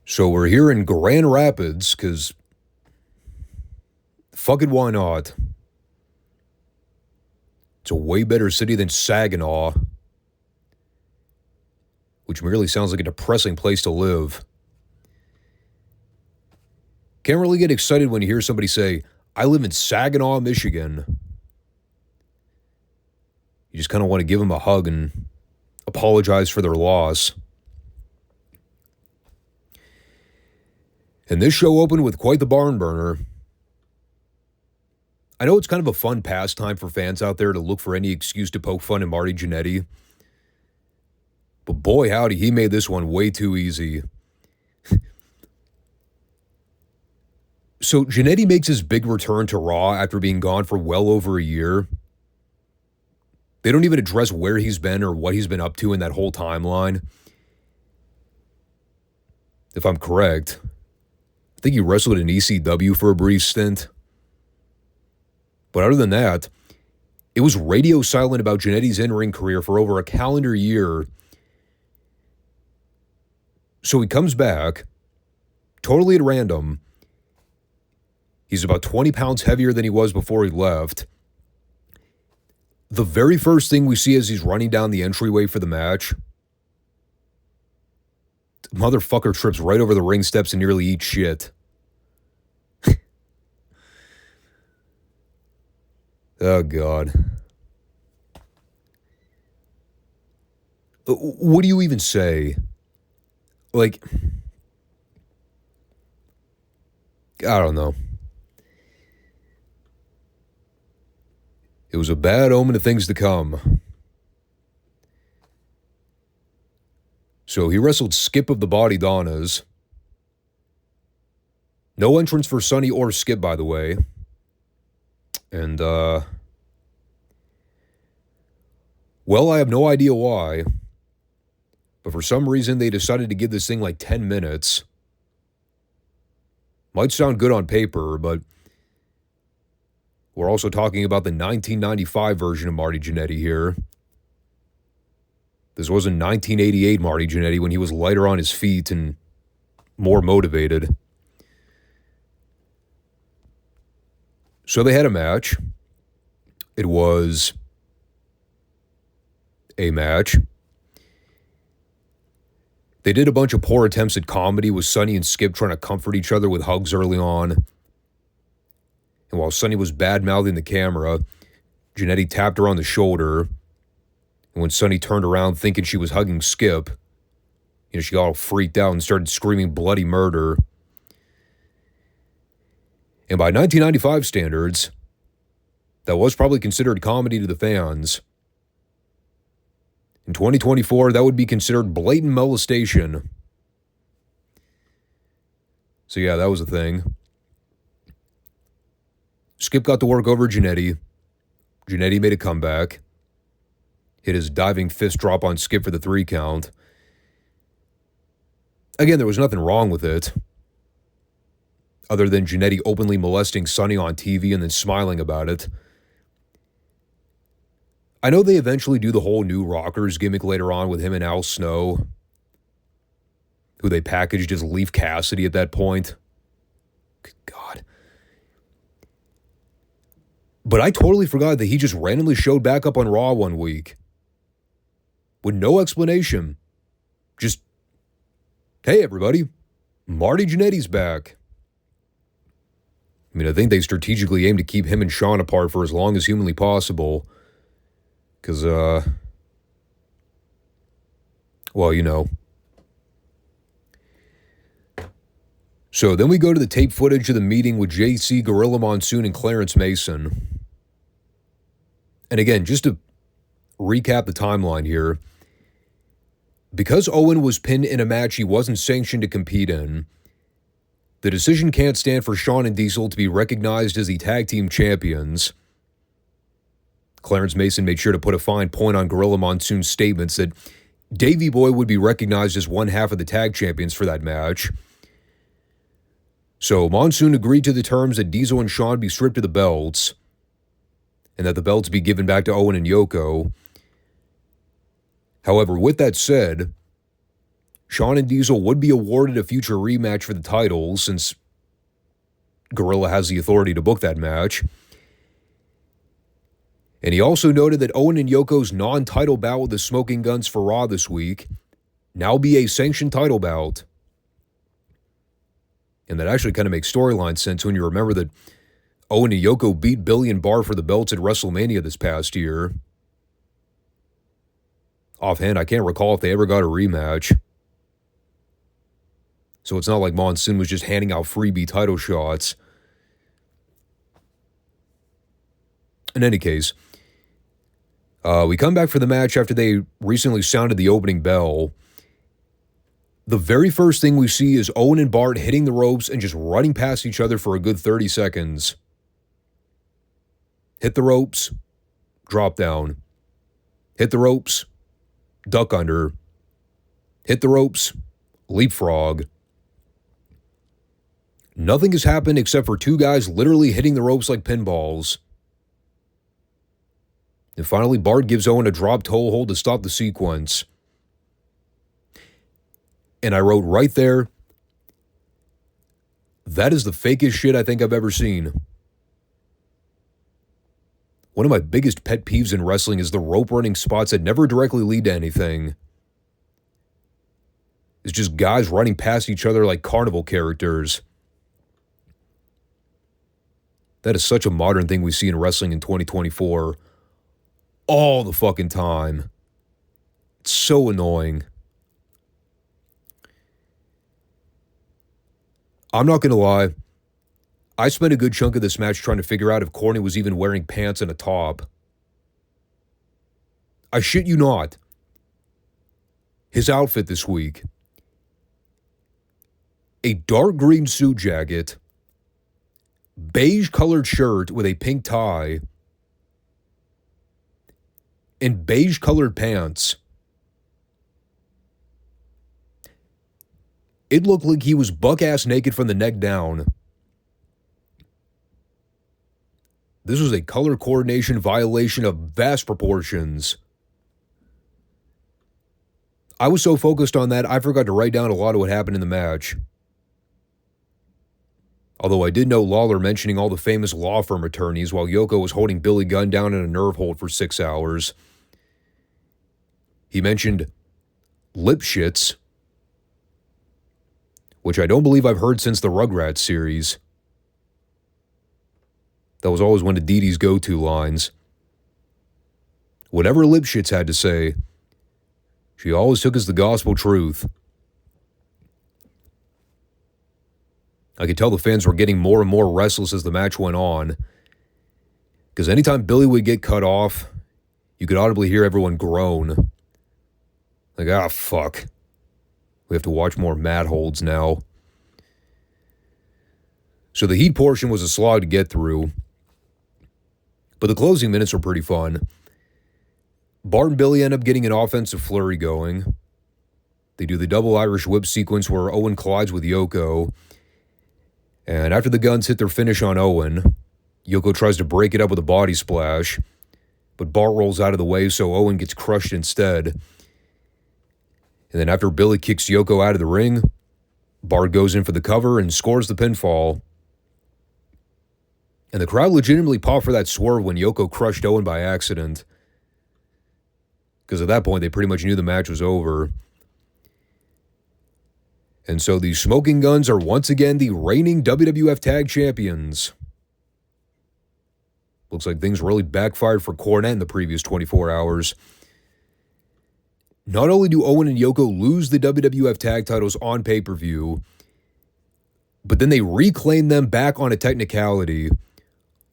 So we're here in Grand Rapids, because fuck it, why not? It's a way better city than Saginaw, which merely sounds like a depressing place to live. Can't really get excited when you hear somebody say, I live in Saginaw, Michigan. You just kind of want to give them a hug and apologize for their loss. And this show opened with quite the barn burner. I know it's kind of a fun pastime for fans out there to look for any excuse to poke fun at Marty Jannetty. But boy howdy, he made this one way too easy. So Jannetty makes his big return to Raw after being gone for well over a year. They don't even address where he's been or what he's been up to in that whole timeline. If I'm correct, I think he wrestled in ECW for a brief stint. But other than that, it was radio silent about Jannetty's in-ring career for over a calendar year. So he comes back, totally at random. He's about 20 pounds heavier than he was before he left. The very first thing we see as he's running down the entryway for the match, the motherfucker trips right over the ring steps and nearly eats shit. Oh, God. What do you even say? Like, I don't know. It was a bad omen of things to come. So he wrestled Skip of the Body Donnas. No entrance for Sonny or Skip, by the way. And, well, I have no idea why. But for some reason, they decided to give this thing like 10 minutes. Might sound good on paper, but we're also talking about the 1995 version of Marty Jannetty here. This wasn't 1988 Marty Jannetty when he was lighter on his feet and more motivated. So they had a match. It was a match. They did a bunch of poor attempts at comedy with Sonny and Skip trying to comfort each other with hugs early on. And while Sonny was bad-mouthing the camera, Jannetty tapped her on the shoulder. And when Sonny turned around thinking she was hugging Skip, she got all freaked out and started screaming bloody murder. And by 1995 standards, that was probably considered comedy to the fans. In 2024, that would be considered blatant molestation. So yeah, that was a thing. Skip got to work over Jannetty. Jannetty made a comeback. Hit his diving fist drop on Skip for the 3 count. Again, there was nothing wrong with it, other than Jannetty openly molesting Sonny on TV and then smiling about it. I know they eventually do the whole New Rockers gimmick later on with him and Al Snow, who they packaged as Leaf Cassidy at that point. Good God. But I totally forgot that he just randomly showed back up on Raw one week with no explanation. Just, hey, everybody, Marty Jannetty's back. I mean, I think they strategically aimed to keep him and Shawn apart for as long as humanly possible. Because, well, you know. So then we go to the tape footage of the meeting with JC, Gorilla Monsoon, and Clarence Mason. And again, just to recap the timeline here, because Owen was pinned in a match he wasn't sanctioned to compete in, the decision can't stand for Shawn and Diesel to be recognized as the tag team champions. Clarence Mason made sure to put a fine point on Gorilla Monsoon's statements that Davey Boy would be recognized as one half of the tag champions for that match. So Monsoon agreed to the terms that Diesel and Shawn be stripped of the belts and that the belts be given back to Owen and Yoko. However, with that said, Shawn and Diesel would be awarded a future rematch for the titles since Gorilla has the authority to book that match. And he also noted that Owen and Yoko's non-title bout with the Smoking Guns for Raw this week now be a sanctioned title bout. And that actually kind of makes storyline sense when you remember that Owen and Yoko beat Billy and Barr for the belts at WrestleMania this past year. Offhand, I can't recall if they ever got a rematch. So it's not like Monsoon was just handing out freebie title shots. In any case, we come back for the match after they recently sounded the opening bell. The very first thing we see is Owen and Bart hitting the ropes and just running past each other for a good 30 seconds. Hit the ropes, drop down. Hit the ropes, duck under. Hit the ropes, leapfrog. Nothing has happened except for 2 guys literally hitting the ropes like pinballs. And finally, Bart gives Owen a drop toe hold to stop the sequence. And I wrote right there, that is the fakest shit I think I've ever seen. One of my biggest pet peeves in wrestling is the rope running spots that never directly lead to anything. It's just guys running past each other like carnival characters. That is such a modern thing we see in wrestling in 2024. All the fucking time. It's so annoying. I'm not going to lie. I spent a good chunk of this match trying to figure out if Corny was even wearing pants and a top. I shit you not. His outfit this week. A dark green suit jacket, beige colored shirt with a pink tie, and beige colored pants. It looked like he was buck-ass naked from the neck down. This was a color coordination violation of vast proportions. I was so focused on that, I forgot to write down a lot of what happened in the match. Although I did know Lawler mentioning all the famous law firm attorneys while Yoko was holding Billy Gunn down in a nerve hold for 6 hours. He mentioned lip shits, which I don't believe I've heard since the Rugrats series. That was always one of Dee Dee's go-to lines. Whatever Lipschitz had to say, she always took as the gospel truth. I could tell the fans were getting more and more restless as the match went on, because anytime Billy would get cut off, you could audibly hear everyone groan. Like, fuck. We have to watch more mat holds now. So the heat portion was a slog to get through, but the closing minutes were pretty fun. Bart and Billy end up getting an offensive flurry going. They do the double Irish whip sequence where Owen collides with Yoko. And after the Guns hit their finish on Owen, Yoko tries to break it up with a body splash, but Bart rolls out of the way, so Owen gets crushed instead. And then after Billy kicks Yoko out of the ring, Bart goes in for the cover and scores the pinfall. And the crowd legitimately popped for that swerve when Yoko crushed Owen by accident, because at that point they pretty much knew the match was over. And so the Smoking Guns are once again the reigning WWF Tag Champions. Looks like things really backfired for Cornette in the previous 24 hours. Not only do Owen and Yoko lose the WWF Tag titles on pay-per-view, but then they reclaim them back on a technicality,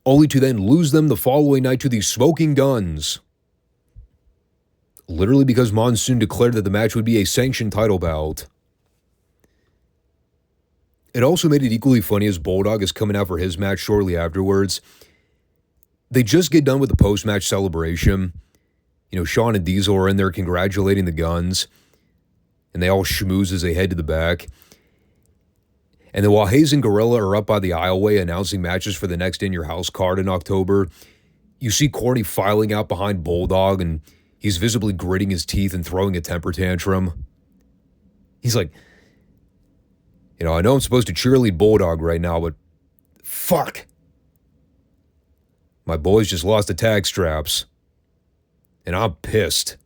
only to then lose them the following night to the Smoking Guns. Literally because Monsoon declared that the match would be a sanctioned title bout. It also made it equally funny as Bulldog is coming out for his match shortly afterwards. They just get done with the post-match celebration. You know, Shawn and Diesel are in there congratulating the Guns, and they all schmooze as they head to the back. And then while Hayes and Gorilla are up by the aisleway announcing matches for the next In Your House card in October, you see Corny filing out behind Bulldog, and he's visibly gritting his teeth and throwing a temper tantrum. He's like, you know, I know I'm supposed to cheerlead Bulldog right now, but fuck. My boys just lost the tag straps, and I'm pissed.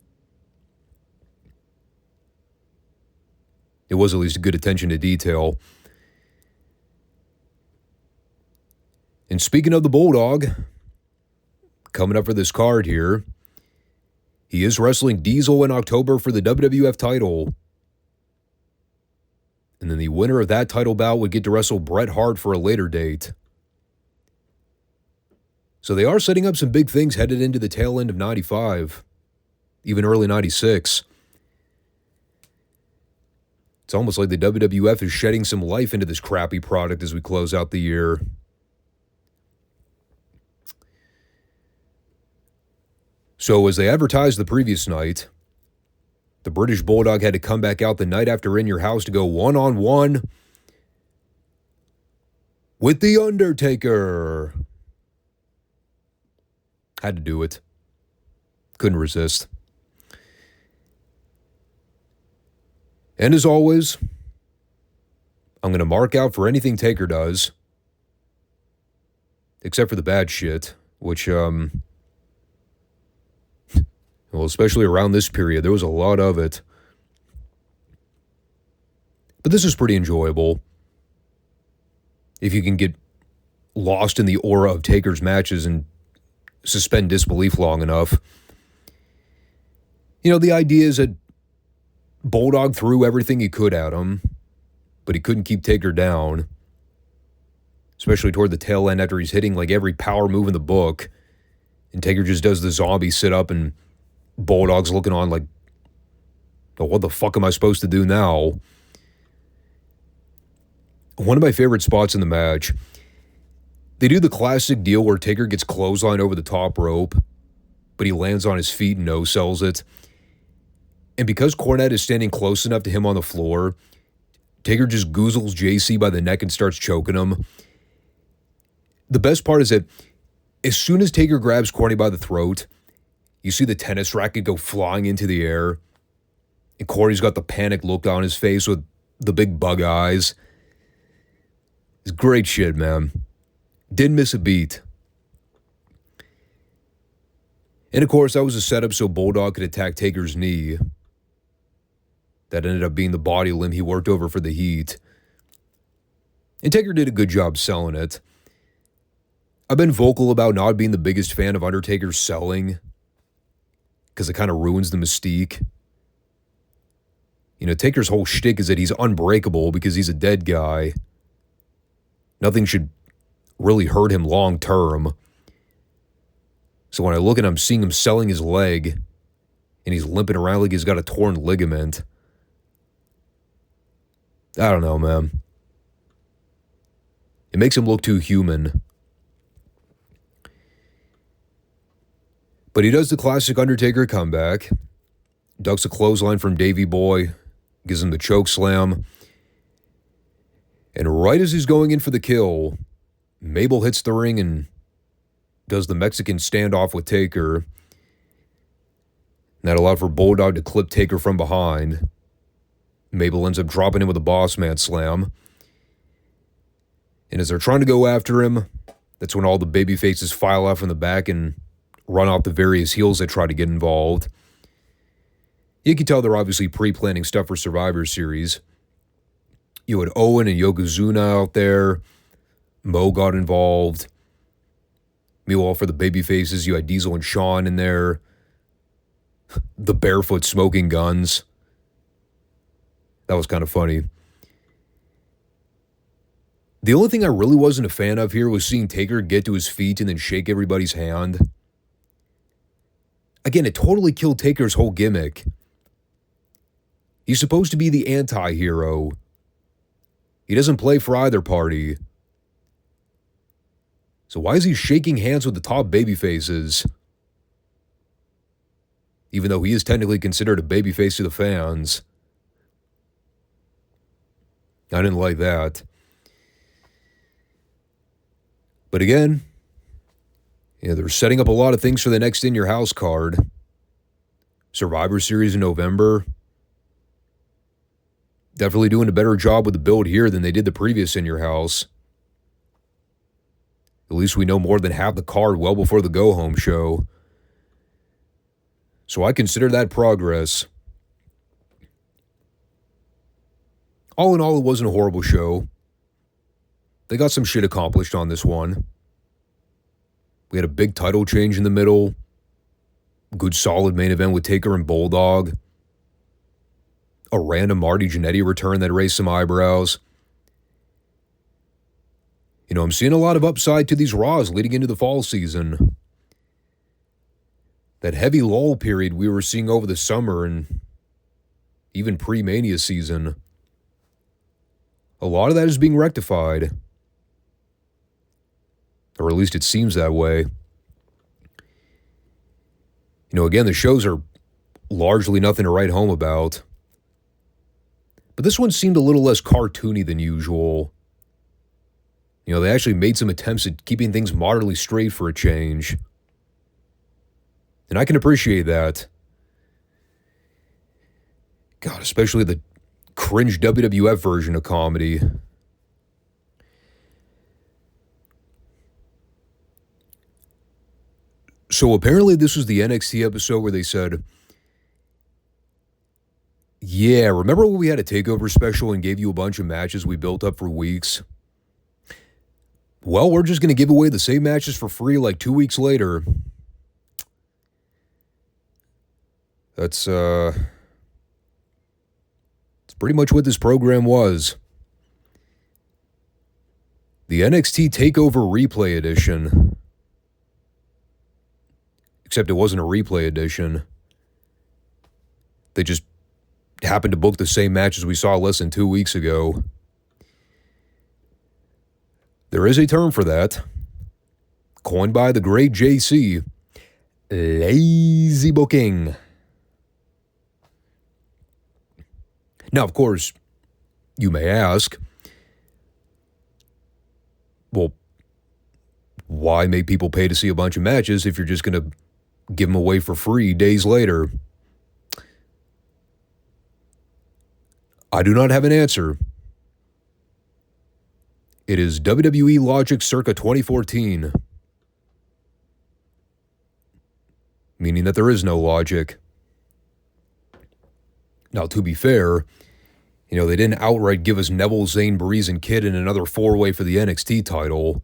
It was at least a good attention to detail. And speaking of the Bulldog, coming up for this card here, he is wrestling Diesel in October for the WWF title. And then the winner of that title bout would get to wrestle Bret Hart for a later date. So they are setting up some big things headed into the tail end of 95, even early 96. It's almost like the WWF is shedding some life into this crappy product as we close out the year. So as they advertised the previous night, the British Bulldog had to come back out the night after In Your House to go one-on-one with The Undertaker. Had to do it. Couldn't resist. And as always, I'm going to mark out for anything Taker does, except for the bad shit, which, well, especially around this period, there was a lot of it. But this is pretty enjoyable. If you can get lost in the aura of Taker's matches and suspend disbelief long enough. You know, the idea is that Bulldog threw everything he could at him, but he couldn't keep Taker down. Especially toward the tail end after he's hitting like every power move in the book. And Taker just does the zombie sit-up and Bulldog's looking on like, oh, what the fuck am I supposed to do now? One of my favorite spots in the match, they do the classic deal where Taker gets clotheslined over the top rope, but he lands on his feet and no-sells it. And because Cornette is standing close enough to him on the floor, Taker just goozles JC by the neck and starts choking him. The best part is that as soon as Taker grabs Corny by the throat, you see the tennis racket go flying into the air. And Corny's got the panic look on his face with the big bug eyes. It's great shit, man. Didn't miss a beat. And of course, that was a setup so Bulldog could attack Taker's knee. That ended up being the body limb he worked over for the heat. And Taker did a good job selling it. I've been vocal about not being the biggest fan of Undertaker's selling, because it kind of ruins the mystique. You know, Taker's whole shtick is that he's unbreakable because he's a dead guy. Nothing should really hurt him long term. So when I look at him, I'm seeing him selling his leg, and he's limping around like he's got a torn ligament. I don't know, man. It makes him look too human. But he does the classic Undertaker comeback. Ducks a clothesline from Davey Boy. Gives him the choke slam. And right as he's going in for the kill, Mabel hits the ring and does the Mexican standoff with Taker. And that allowed for Bulldog to clip Taker from behind. Mabel ends up dropping him with a boss man slam. And as they're trying to go after him, that's when all the baby faces file out from the back and run off the various heels that try to get involved. You can tell they're obviously pre-planning stuff for Survivor Series. You had Owen and Yokozuna out there. Mo got involved. Meanwhile, for the baby faces, you had Diesel and Shawn in there. The barefoot smoking guns. That was kind of funny. The only thing I really wasn't a fan of here was seeing Taker get to his feet and then shake everybody's hand. Again, it totally killed Taker's whole gimmick. He's supposed to be the anti-hero. He doesn't play for either party. So why is he shaking hands with the top babyfaces? Even though he is technically considered a babyface to the fans. I didn't like that. But again, they're setting up a lot of things for the next In Your House card. Survivor Series in November. Definitely doing a better job with the build here than they did the previous In Your House. At least we know more than half the card well before the go-home show. So I consider that progress. All in all, it wasn't a horrible show. They got some shit accomplished on this one. We had a big title change in the middle. Good solid main event with Taker and Bulldog. A random Marty Jannetty return that raised some eyebrows. I'm seeing a lot of upside to these Raws leading into the fall season. That heavy lull period we were seeing over the summer and even pre-Mania season. A lot of that is being rectified. Or at least it seems that way. Again, the shows are largely nothing to write home about. But this one seemed a little less cartoony than usual. They actually made some attempts at keeping things moderately straight for a change. And I can appreciate that. God, especially the cringe WWF version of comedy. So apparently this was the NXT episode where they said, yeah, remember when we had a Takeover special and gave you a bunch of matches we built up for weeks? Well, we're just going to give away the same matches for free like 2 weeks later. That's pretty much what this program was. The NXT Takeover Replay Edition. Except it wasn't a replay edition. They just happened to book the same matches we saw less than 2 weeks ago. There is a term for that. Coined by the great JC. Lazy booking. Now, of course, you may ask, well, why make people pay to see a bunch of matches if you're just going to give them away for free days later? I do not have an answer. It is WWE logic circa 2014. Meaning that there is no logic. Now, to be fair, they didn't outright give us Neville, Zayn, Breeze, and Kidd in another 4-way for the NXT title.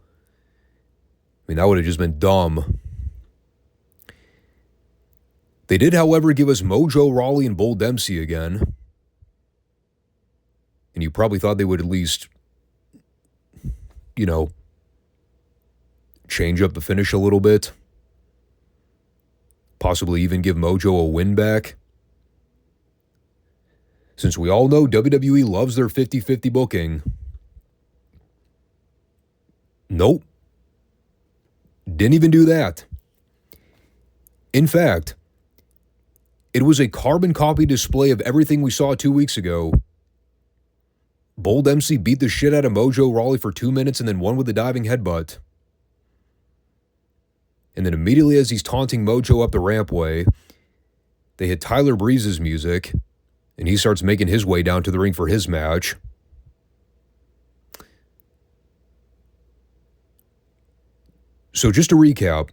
That would have just been dumb. They did, however, give us Mojo Rawley and Bull Dempsey again. And you probably thought they would at least, change up the finish a little bit. Possibly even give Mojo a win back. Since we all know WWE loves their 50-50 booking. Nope. Didn't even do that. In fact, it was a carbon copy display of everything we saw 2 weeks ago. Bull Dempsey beat the shit out of Mojo Rawley for 2 minutes and then won with a diving headbutt. And then immediately as he's taunting Mojo up the rampway, they hit Tyler Breeze's music, and he starts making his way down to the ring for his match. So just to recap,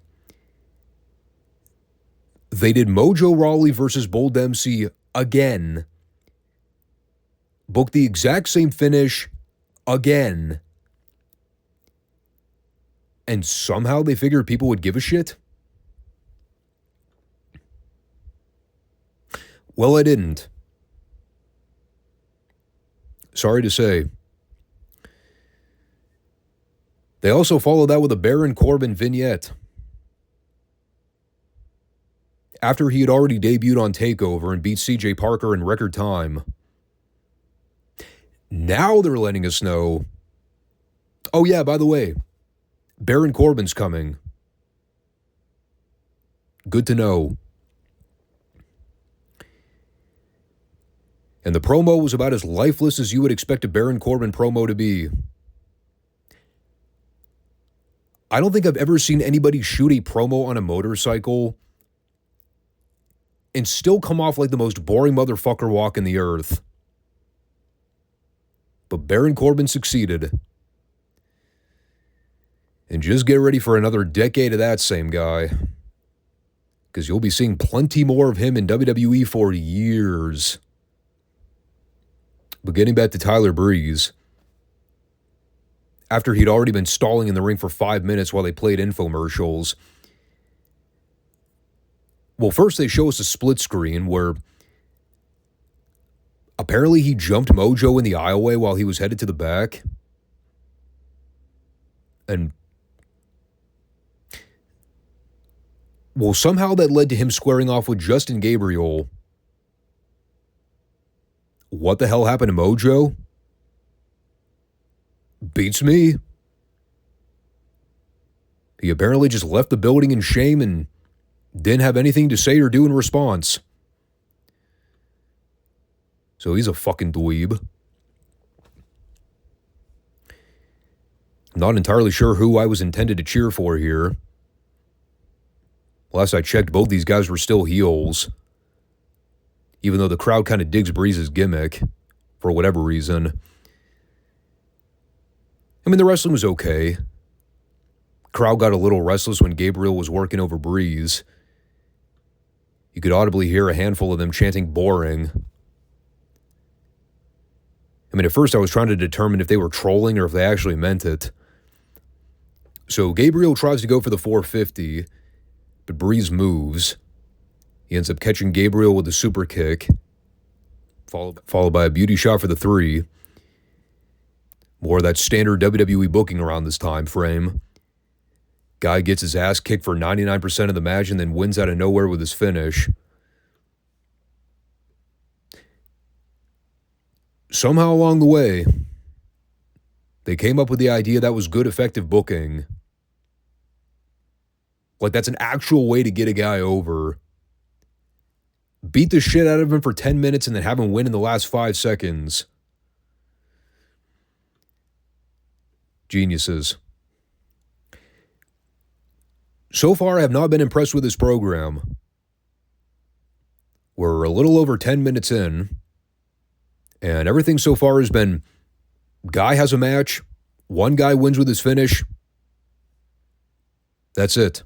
they did Mojo Rawley versus Bull Dempsey again. Booked the exact same finish again. And somehow they figured people would give a shit? Well, I didn't. Sorry to say. They also followed that with a Baron Corbin vignette. After he had already debuted on Takeover and beat CJ Parker in record time. Now they're letting us know, oh yeah, by the way, Baron Corbin's coming. Good to know. And the promo was about as lifeless as you would expect a Baron Corbin promo to be. I don't think I've ever seen anybody shoot a promo on a motorcycle and still come off like the most boring motherfucker walking the earth. But Baron Corbin succeeded. And just get ready for another decade of that same guy. Because you'll be seeing plenty more of him in WWE for years. But getting back to Tyler Breeze, after he'd already been stalling in the ring for 5 minutes while they played infomercials, well, first they show us a split screen where apparently he jumped Mojo in the aisleway while he was headed to the back. And well, somehow that led to him squaring off with Justin Gabriel. What the hell happened to Mojo? Beats me. He apparently just left the building in shame and didn't have anything to say or do in response. So he's a fucking dweeb. Not entirely sure who I was intended to cheer for here. Last I checked, both these guys were still heels. Even though the crowd kind of digs Breeze's gimmick, for whatever reason. I mean, the wrestling was okay. Crowd got a little restless when Gabriel was working over Breeze. You could audibly hear a handful of them chanting boring. I mean, at first I was trying to determine if they were trolling or if they actually meant it. So Gabriel tries to go for the 450, but Breeze moves. He ends up catching Gabriel with a super kick, followed by a beauty shot for the 3. More of that standard WWE booking around this time frame. Guy gets his ass kicked for 99% of the match and then wins out of nowhere with his finish. Somehow along the way, they came up with the idea that was good, effective booking. Like, that's an actual way to get a guy over. Beat the shit out of him for 10 minutes and then have him win in the last 5 seconds. Geniuses. So far, I have not been impressed with this program. We're a little over 10 minutes in, and everything so far has been guy has a match, one guy wins with his finish. That's it.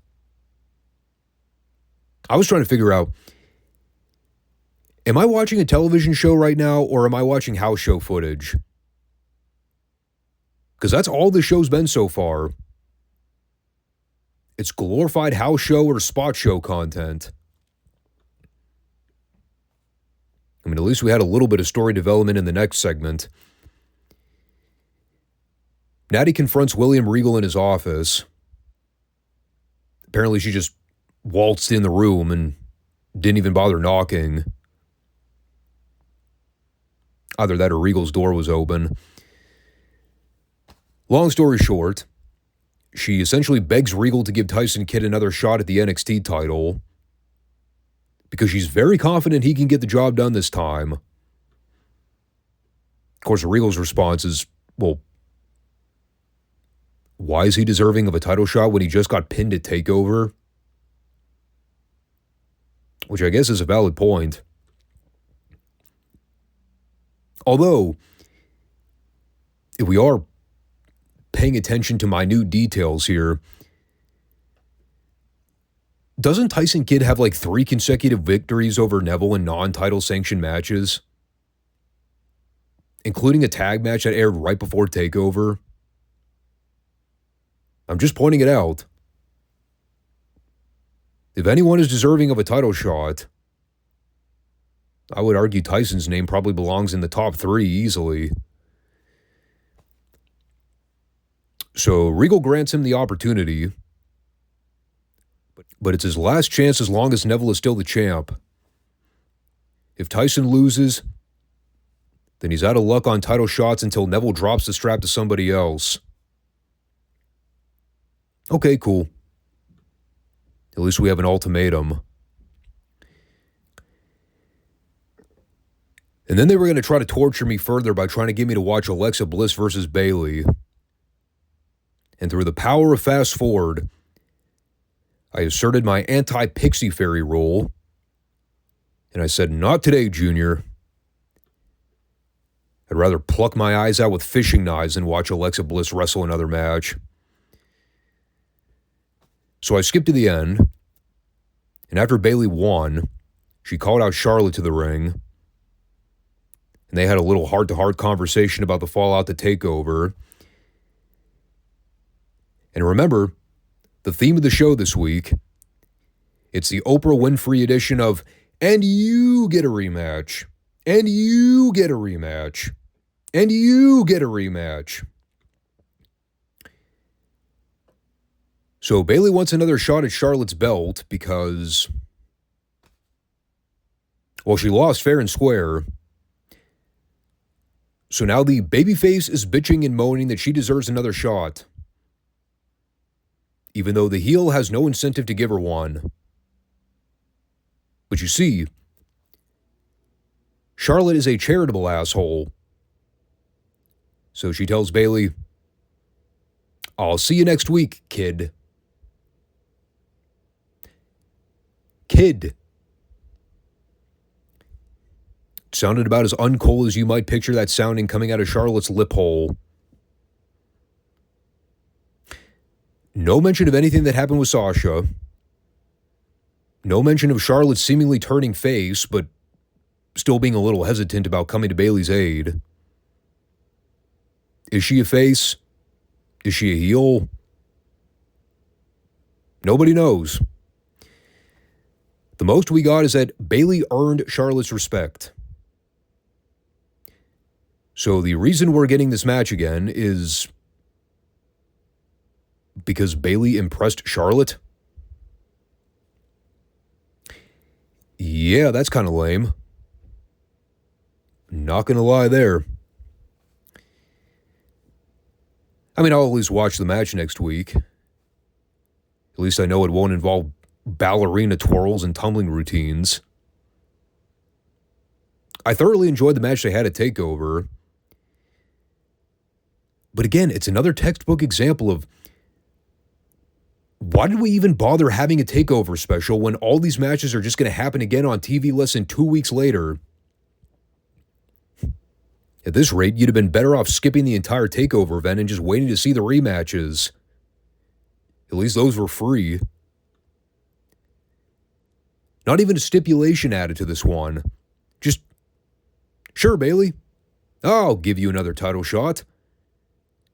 I was trying to figure out, am I watching a television show right now, or am I watching house show footage? Because that's all the show's been so far. It's glorified house show or spot show content. I mean, at least we had a little bit of story development in the next segment. Natty confronts William Regal in his office. Apparently she just waltzed in the room and didn't even bother knocking. Either that or Regal's door was open. Long story short, she essentially begs Regal to give Tyson Kidd another shot at the NXT title because she's very confident he can get the job done this time. Of course, Regal's response is, well, why is he deserving of a title shot when he just got pinned at TakeOver? Which I guess is a valid point. Although, if we are paying attention to minute details here, doesn't Tyson Kidd have like 3 consecutive victories over Neville in non-title sanctioned matches? Including a tag match that aired right before TakeOver? I'm just pointing it out. If anyone is deserving of a title shot, I would argue Tyson's name probably belongs in the top 3 easily. So Regal grants him the opportunity, but it's his last chance as long as Neville is still the champ. If Tyson loses, then he's out of luck on title shots until Neville drops the strap to somebody else. Okay, cool. At least we have an ultimatum. And then they were going to try to torture me further by trying to get me to watch Alexa Bliss versus Bayley. And through the power of fast forward, I asserted my anti-Pixie Fairy rule. And I said, not today, Junior. I'd rather pluck my eyes out with fishing knives than watch Alexa Bliss wrestle another match. So I skipped to the end, and after Bayley won, she called out Charlotte to the ring, and they had a little heart-to-heart conversation about the fallout to TakeOver. And remember, the theme of the show this week, it's the Oprah Winfrey edition of, and you get a rematch, and you get a rematch, and you get a rematch. So Bayley wants another shot at Charlotte's belt because, well, she lost fair and square. So now the babyface is bitching and moaning that she deserves another shot, even though the heel has no incentive to give her one. But you see, Charlotte is a charitable asshole. So she tells Bayley, I'll see you next week, kid. Kid. It sounded about as uncool as you might picture that sounding coming out of Charlotte's lip hole. No mention of anything that happened with Sasha. No mention of Charlotte seemingly turning face, but still being a little hesitant about coming to Bayley's aid. Is she a face? Is she a heel? Nobody knows. The most we got is that Bayley earned Charlotte's respect. So the reason we're getting this match again is because Bayley impressed Charlotte? Yeah, that's kind of lame. Not gonna lie there. I mean, I'll at least watch the match next week. At least I know it won't involve ballerina twirls and tumbling routines. I thoroughly enjoyed the match they had at TakeOver. But again, it's another textbook example of Why did we even bother having a takeover special when all these matches are just going to happen again on TV less than 2 weeks later? At this rate, you'd have been better off skipping the entire takeover event and just waiting to see the rematches. At least those were free. Not even a stipulation added to this one. Just, sure, Bailey, I'll give you another title shot.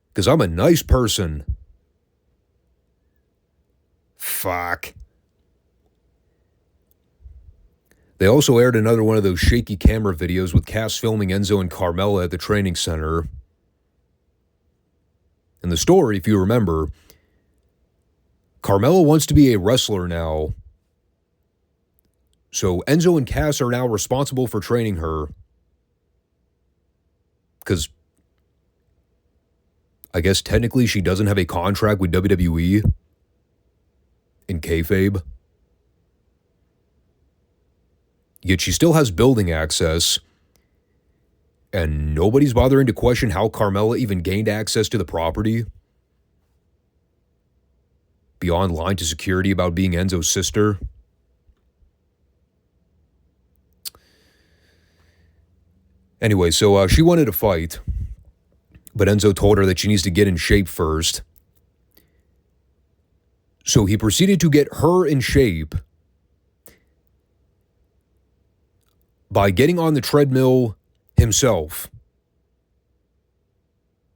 Because I'm a nice person. Fuck. They also aired another one of those shaky camera videos with Cass filming Enzo and Carmella at the training center. In the story, if you remember, Carmella wants to be a wrestler now. So Enzo and Cass are now responsible for training her. Because I guess technically she doesn't have a contract with WWE in kayfabe. Yet she still has building access, and nobody's bothering to question how Carmella even gained access to the property. Beyond lying to security about being Enzo's sister. Anyway, so she wanted to fight, but Enzo told her that she needs to get in shape first. So he proceeded to get her in shape by getting on the treadmill himself.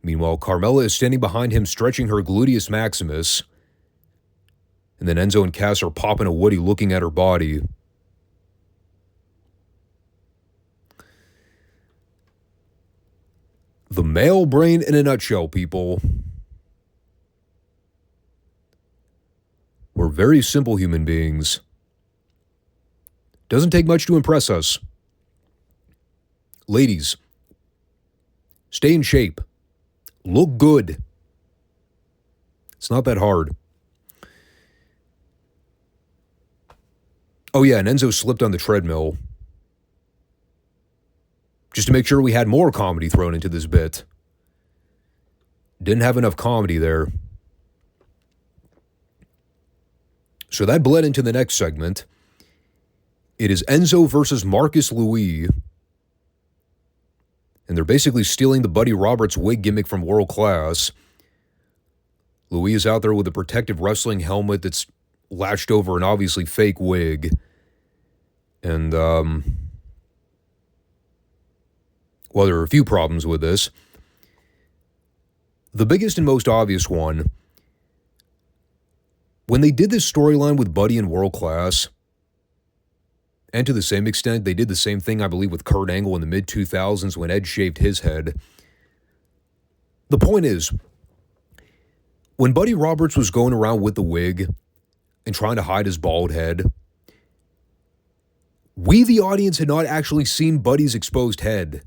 Meanwhile, Carmella is standing behind him stretching her gluteus maximus, and then Enzo and Cass are popping a woody looking at her body. The male brain in a nutshell, people. We're very simple human beings. Doesn't take much to impress us. Ladies, stay in shape. Look good. It's not that hard. Oh yeah, and Enzo slipped on the treadmill. Just to make sure we had more comedy thrown into this bit. Didn't have enough comedy there. So that bled into the next segment. It is Enzo versus Marcus Louis. And they're basically stealing the Buddy Roberts wig gimmick from World Class. Louis is out there with a protective wrestling helmet that's latched over an obviously fake wig. And, well, there are a few problems with this. The biggest and most obvious one, when they did this storyline with Buddy in World Class, and to the same extent, they did the same thing, I believe, with Kurt Angle in the mid-2000s when Edge shaved his head. The point is, when Buddy Roberts was going around with the wig and trying to hide his bald head, we, the audience, had not actually seen Buddy's exposed head.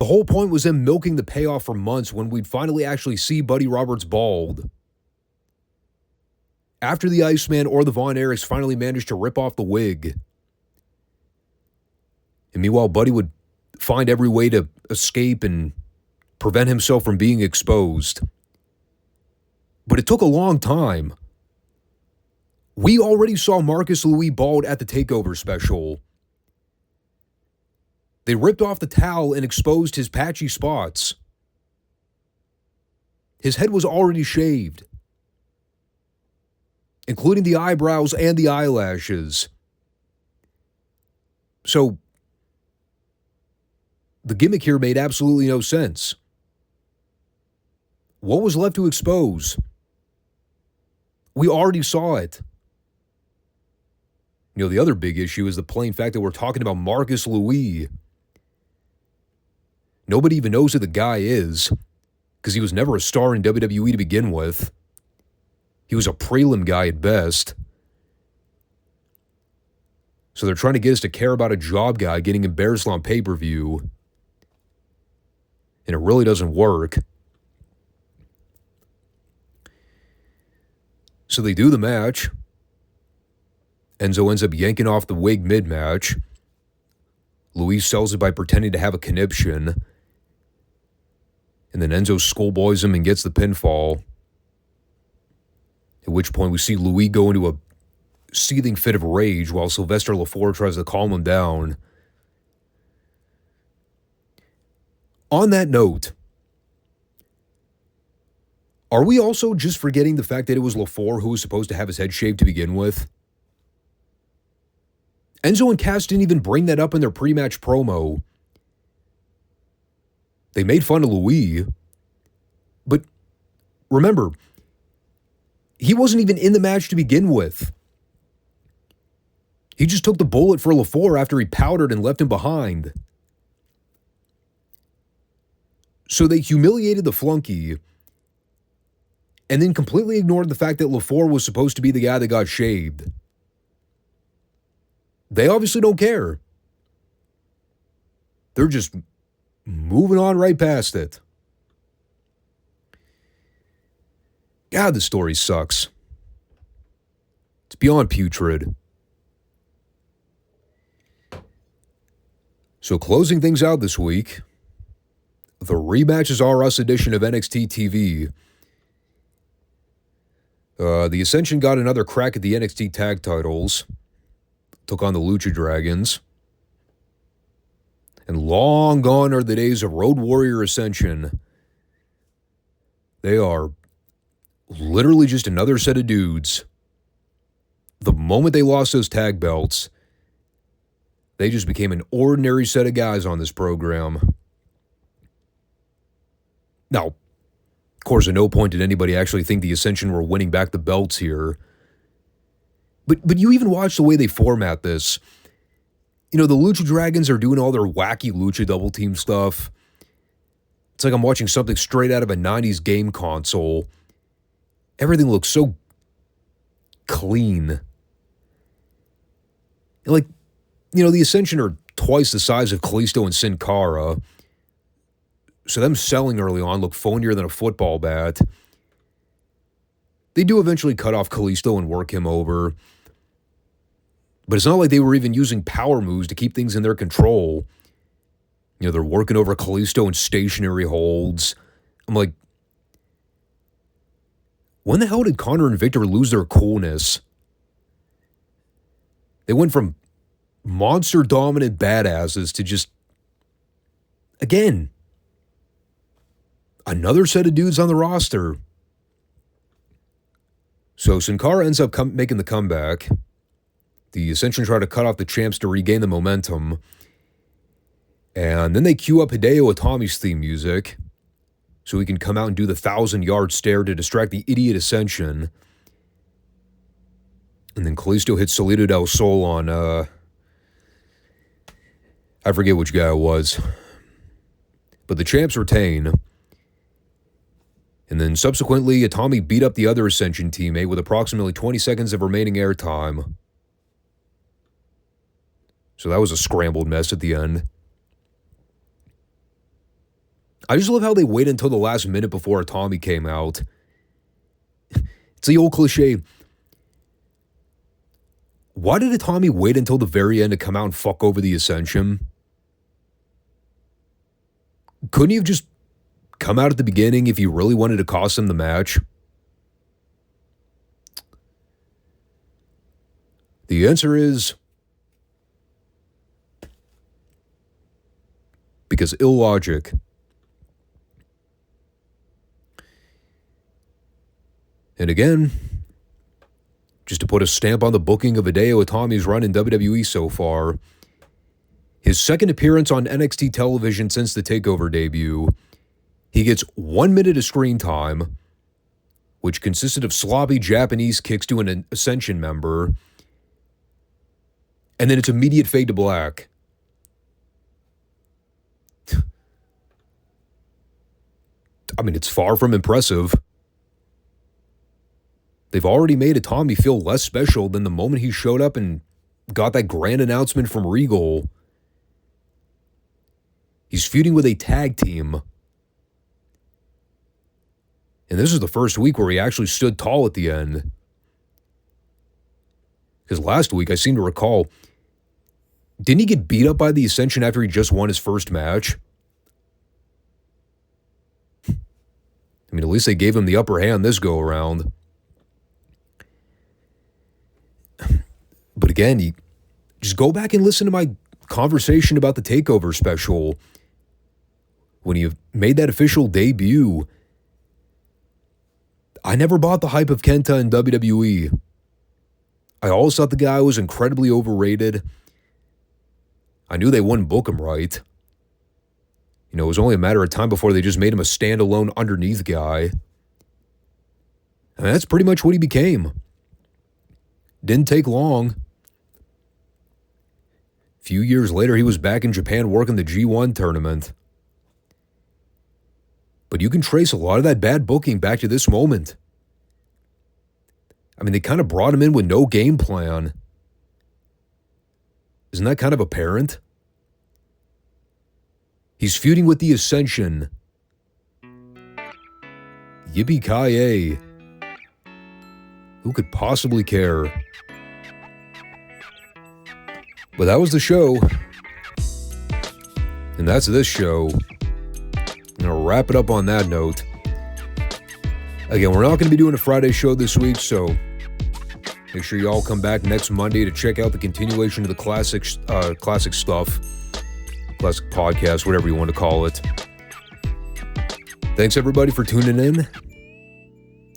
The whole point was them milking the payoff for months when we'd finally actually see Buddy Roberts bald. After the Iceman or the Von Erichs finally managed to rip off the wig. And meanwhile, Buddy would find every way to escape and prevent himself from being exposed. But it took a long time. We already saw Marcus Louis bald at the Takeover special. They ripped off the towel and exposed his patchy spots. His head was already shaved, including the eyebrows and the eyelashes. So, the gimmick here made absolutely no sense. What was left to expose? We already saw it. You know, the other big issue is the plain fact that we're talking about Marcus Louis. Nobody even knows who the guy is, because he was never a star in WWE to begin with. He was a prelim guy at best. So they're trying to get us to care about a job guy getting embarrassed on pay-per-view. And it really doesn't work. So they do the match. Enzo ends up yanking off the wig mid-match. Luis sells it by pretending to have a conniption. And then Enzo schoolboys him and gets the pinfall. At which point we see Louis go into a seething fit of rage while Sylvester Lefort tries to calm him down. On that note, are we also just forgetting the fact that it was Lefort who was supposed to have his head shaved to begin with? Enzo and Cass didn't even bring that up in their pre-match promo. They made fun of Louis. But remember, he wasn't even in the match to begin with. He just took the bullet for Lefort after he powdered and left him behind. So they humiliated the flunky and then completely ignored the fact that Lefort was supposed to be the guy that got shaved. They obviously don't care. They're just moving on right past it. God, this story sucks. It's beyond putrid. So closing things out this week, the Rematches Are Us edition of NXT TV. The Ascension got another crack at the NXT tag titles. Took on the Lucha Dragons. And long gone are the days of Road Warrior Ascension. They are literally just another set of dudes. The moment they lost those tag belts, they just became an ordinary set of guys on this program. Now, of course, at no point did anybody actually think the Ascension were winning back the belts here. But you even watch the way they format this. You know, the Lucha Dragons are doing all their wacky Lucha double team stuff. It's like I'm watching something straight out of a 90s game console. Everything looks so clean. Like, you know, the Ascension are twice the size of Kalisto and Sin Cara. So them selling early on look phonier than a football bat. They do eventually cut off Kalisto and work him over. But it's not like they were even using power moves to keep things in their control. You know, they're working over Kalisto in stationary holds. I'm like, when the hell did Connor and Victor lose their coolness? They went from monster-dominant badasses to just, again, another set of dudes on the roster. So Sin Cara ends up making the comeback. The Ascension try to cut off the champs to regain the momentum. And then they cue up Hideo Itami's theme music so he can come out and do the 1,000-yard stare to distract the idiot Ascension. And then Kalisto hits Salido del Sol on, I forget which guy it was. But the champs retain. And then subsequently, Itami beat up the other Ascension teammate with approximately 20 seconds of remaining airtime. So that was a scrambled mess at the end. I just love how they waited until the last minute before Itami came out. It's the old cliche. Why did Itami wait until the very end to come out and fuck over the Ascension? Couldn't he have just come out at the beginning if you really wanted to cost him the match? The answer is because illogic. And again, just to put a stamp on the booking of Hideo Itami's run in WWE so far, his second appearance on NXT television since the Takeover debut, he gets 1 minute of screen time, which consisted of sloppy Japanese kicks to an Ascension member, and then it's immediate fade to black. I mean, it's far from impressive. They've already made Itami feel less special than the moment he showed up and got that grand announcement from Regal. He's feuding with a tag team. And this is the first week where he actually stood tall at the end. Because last week, I seem to recall, didn't he get beat up by the Ascension after he just won his first match? I mean, at least they gave him the upper hand this go-around. But again, you just go back and listen to my conversation about the Takeover special. When you made that official debut, I never bought the hype of Kenta in WWE. I always thought the guy was incredibly overrated. I knew they wouldn't book him right. It was only a matter of time before they just made him a standalone underneath guy. And that's pretty much what he became. Didn't take long. A few years later, he was back in Japan working the G1 tournament. But you can trace a lot of that bad booking back to this moment. I mean, they kind of brought him in with no game plan. Isn't that kind of apparent? He's feuding with the Ascension. Yippee-ki-yay. Who could possibly care? But that was the show. And that's this show. I'm going to wrap it up on that note. Again, we're not going to be doing a Friday show this week, so make sure you all come back next Monday to check out the continuation of the classic stuff. Classic podcast, whatever you want to call it. Thanks, everybody, for tuning in.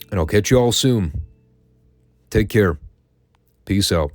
And I'll catch you all soon. Take care. Peace out.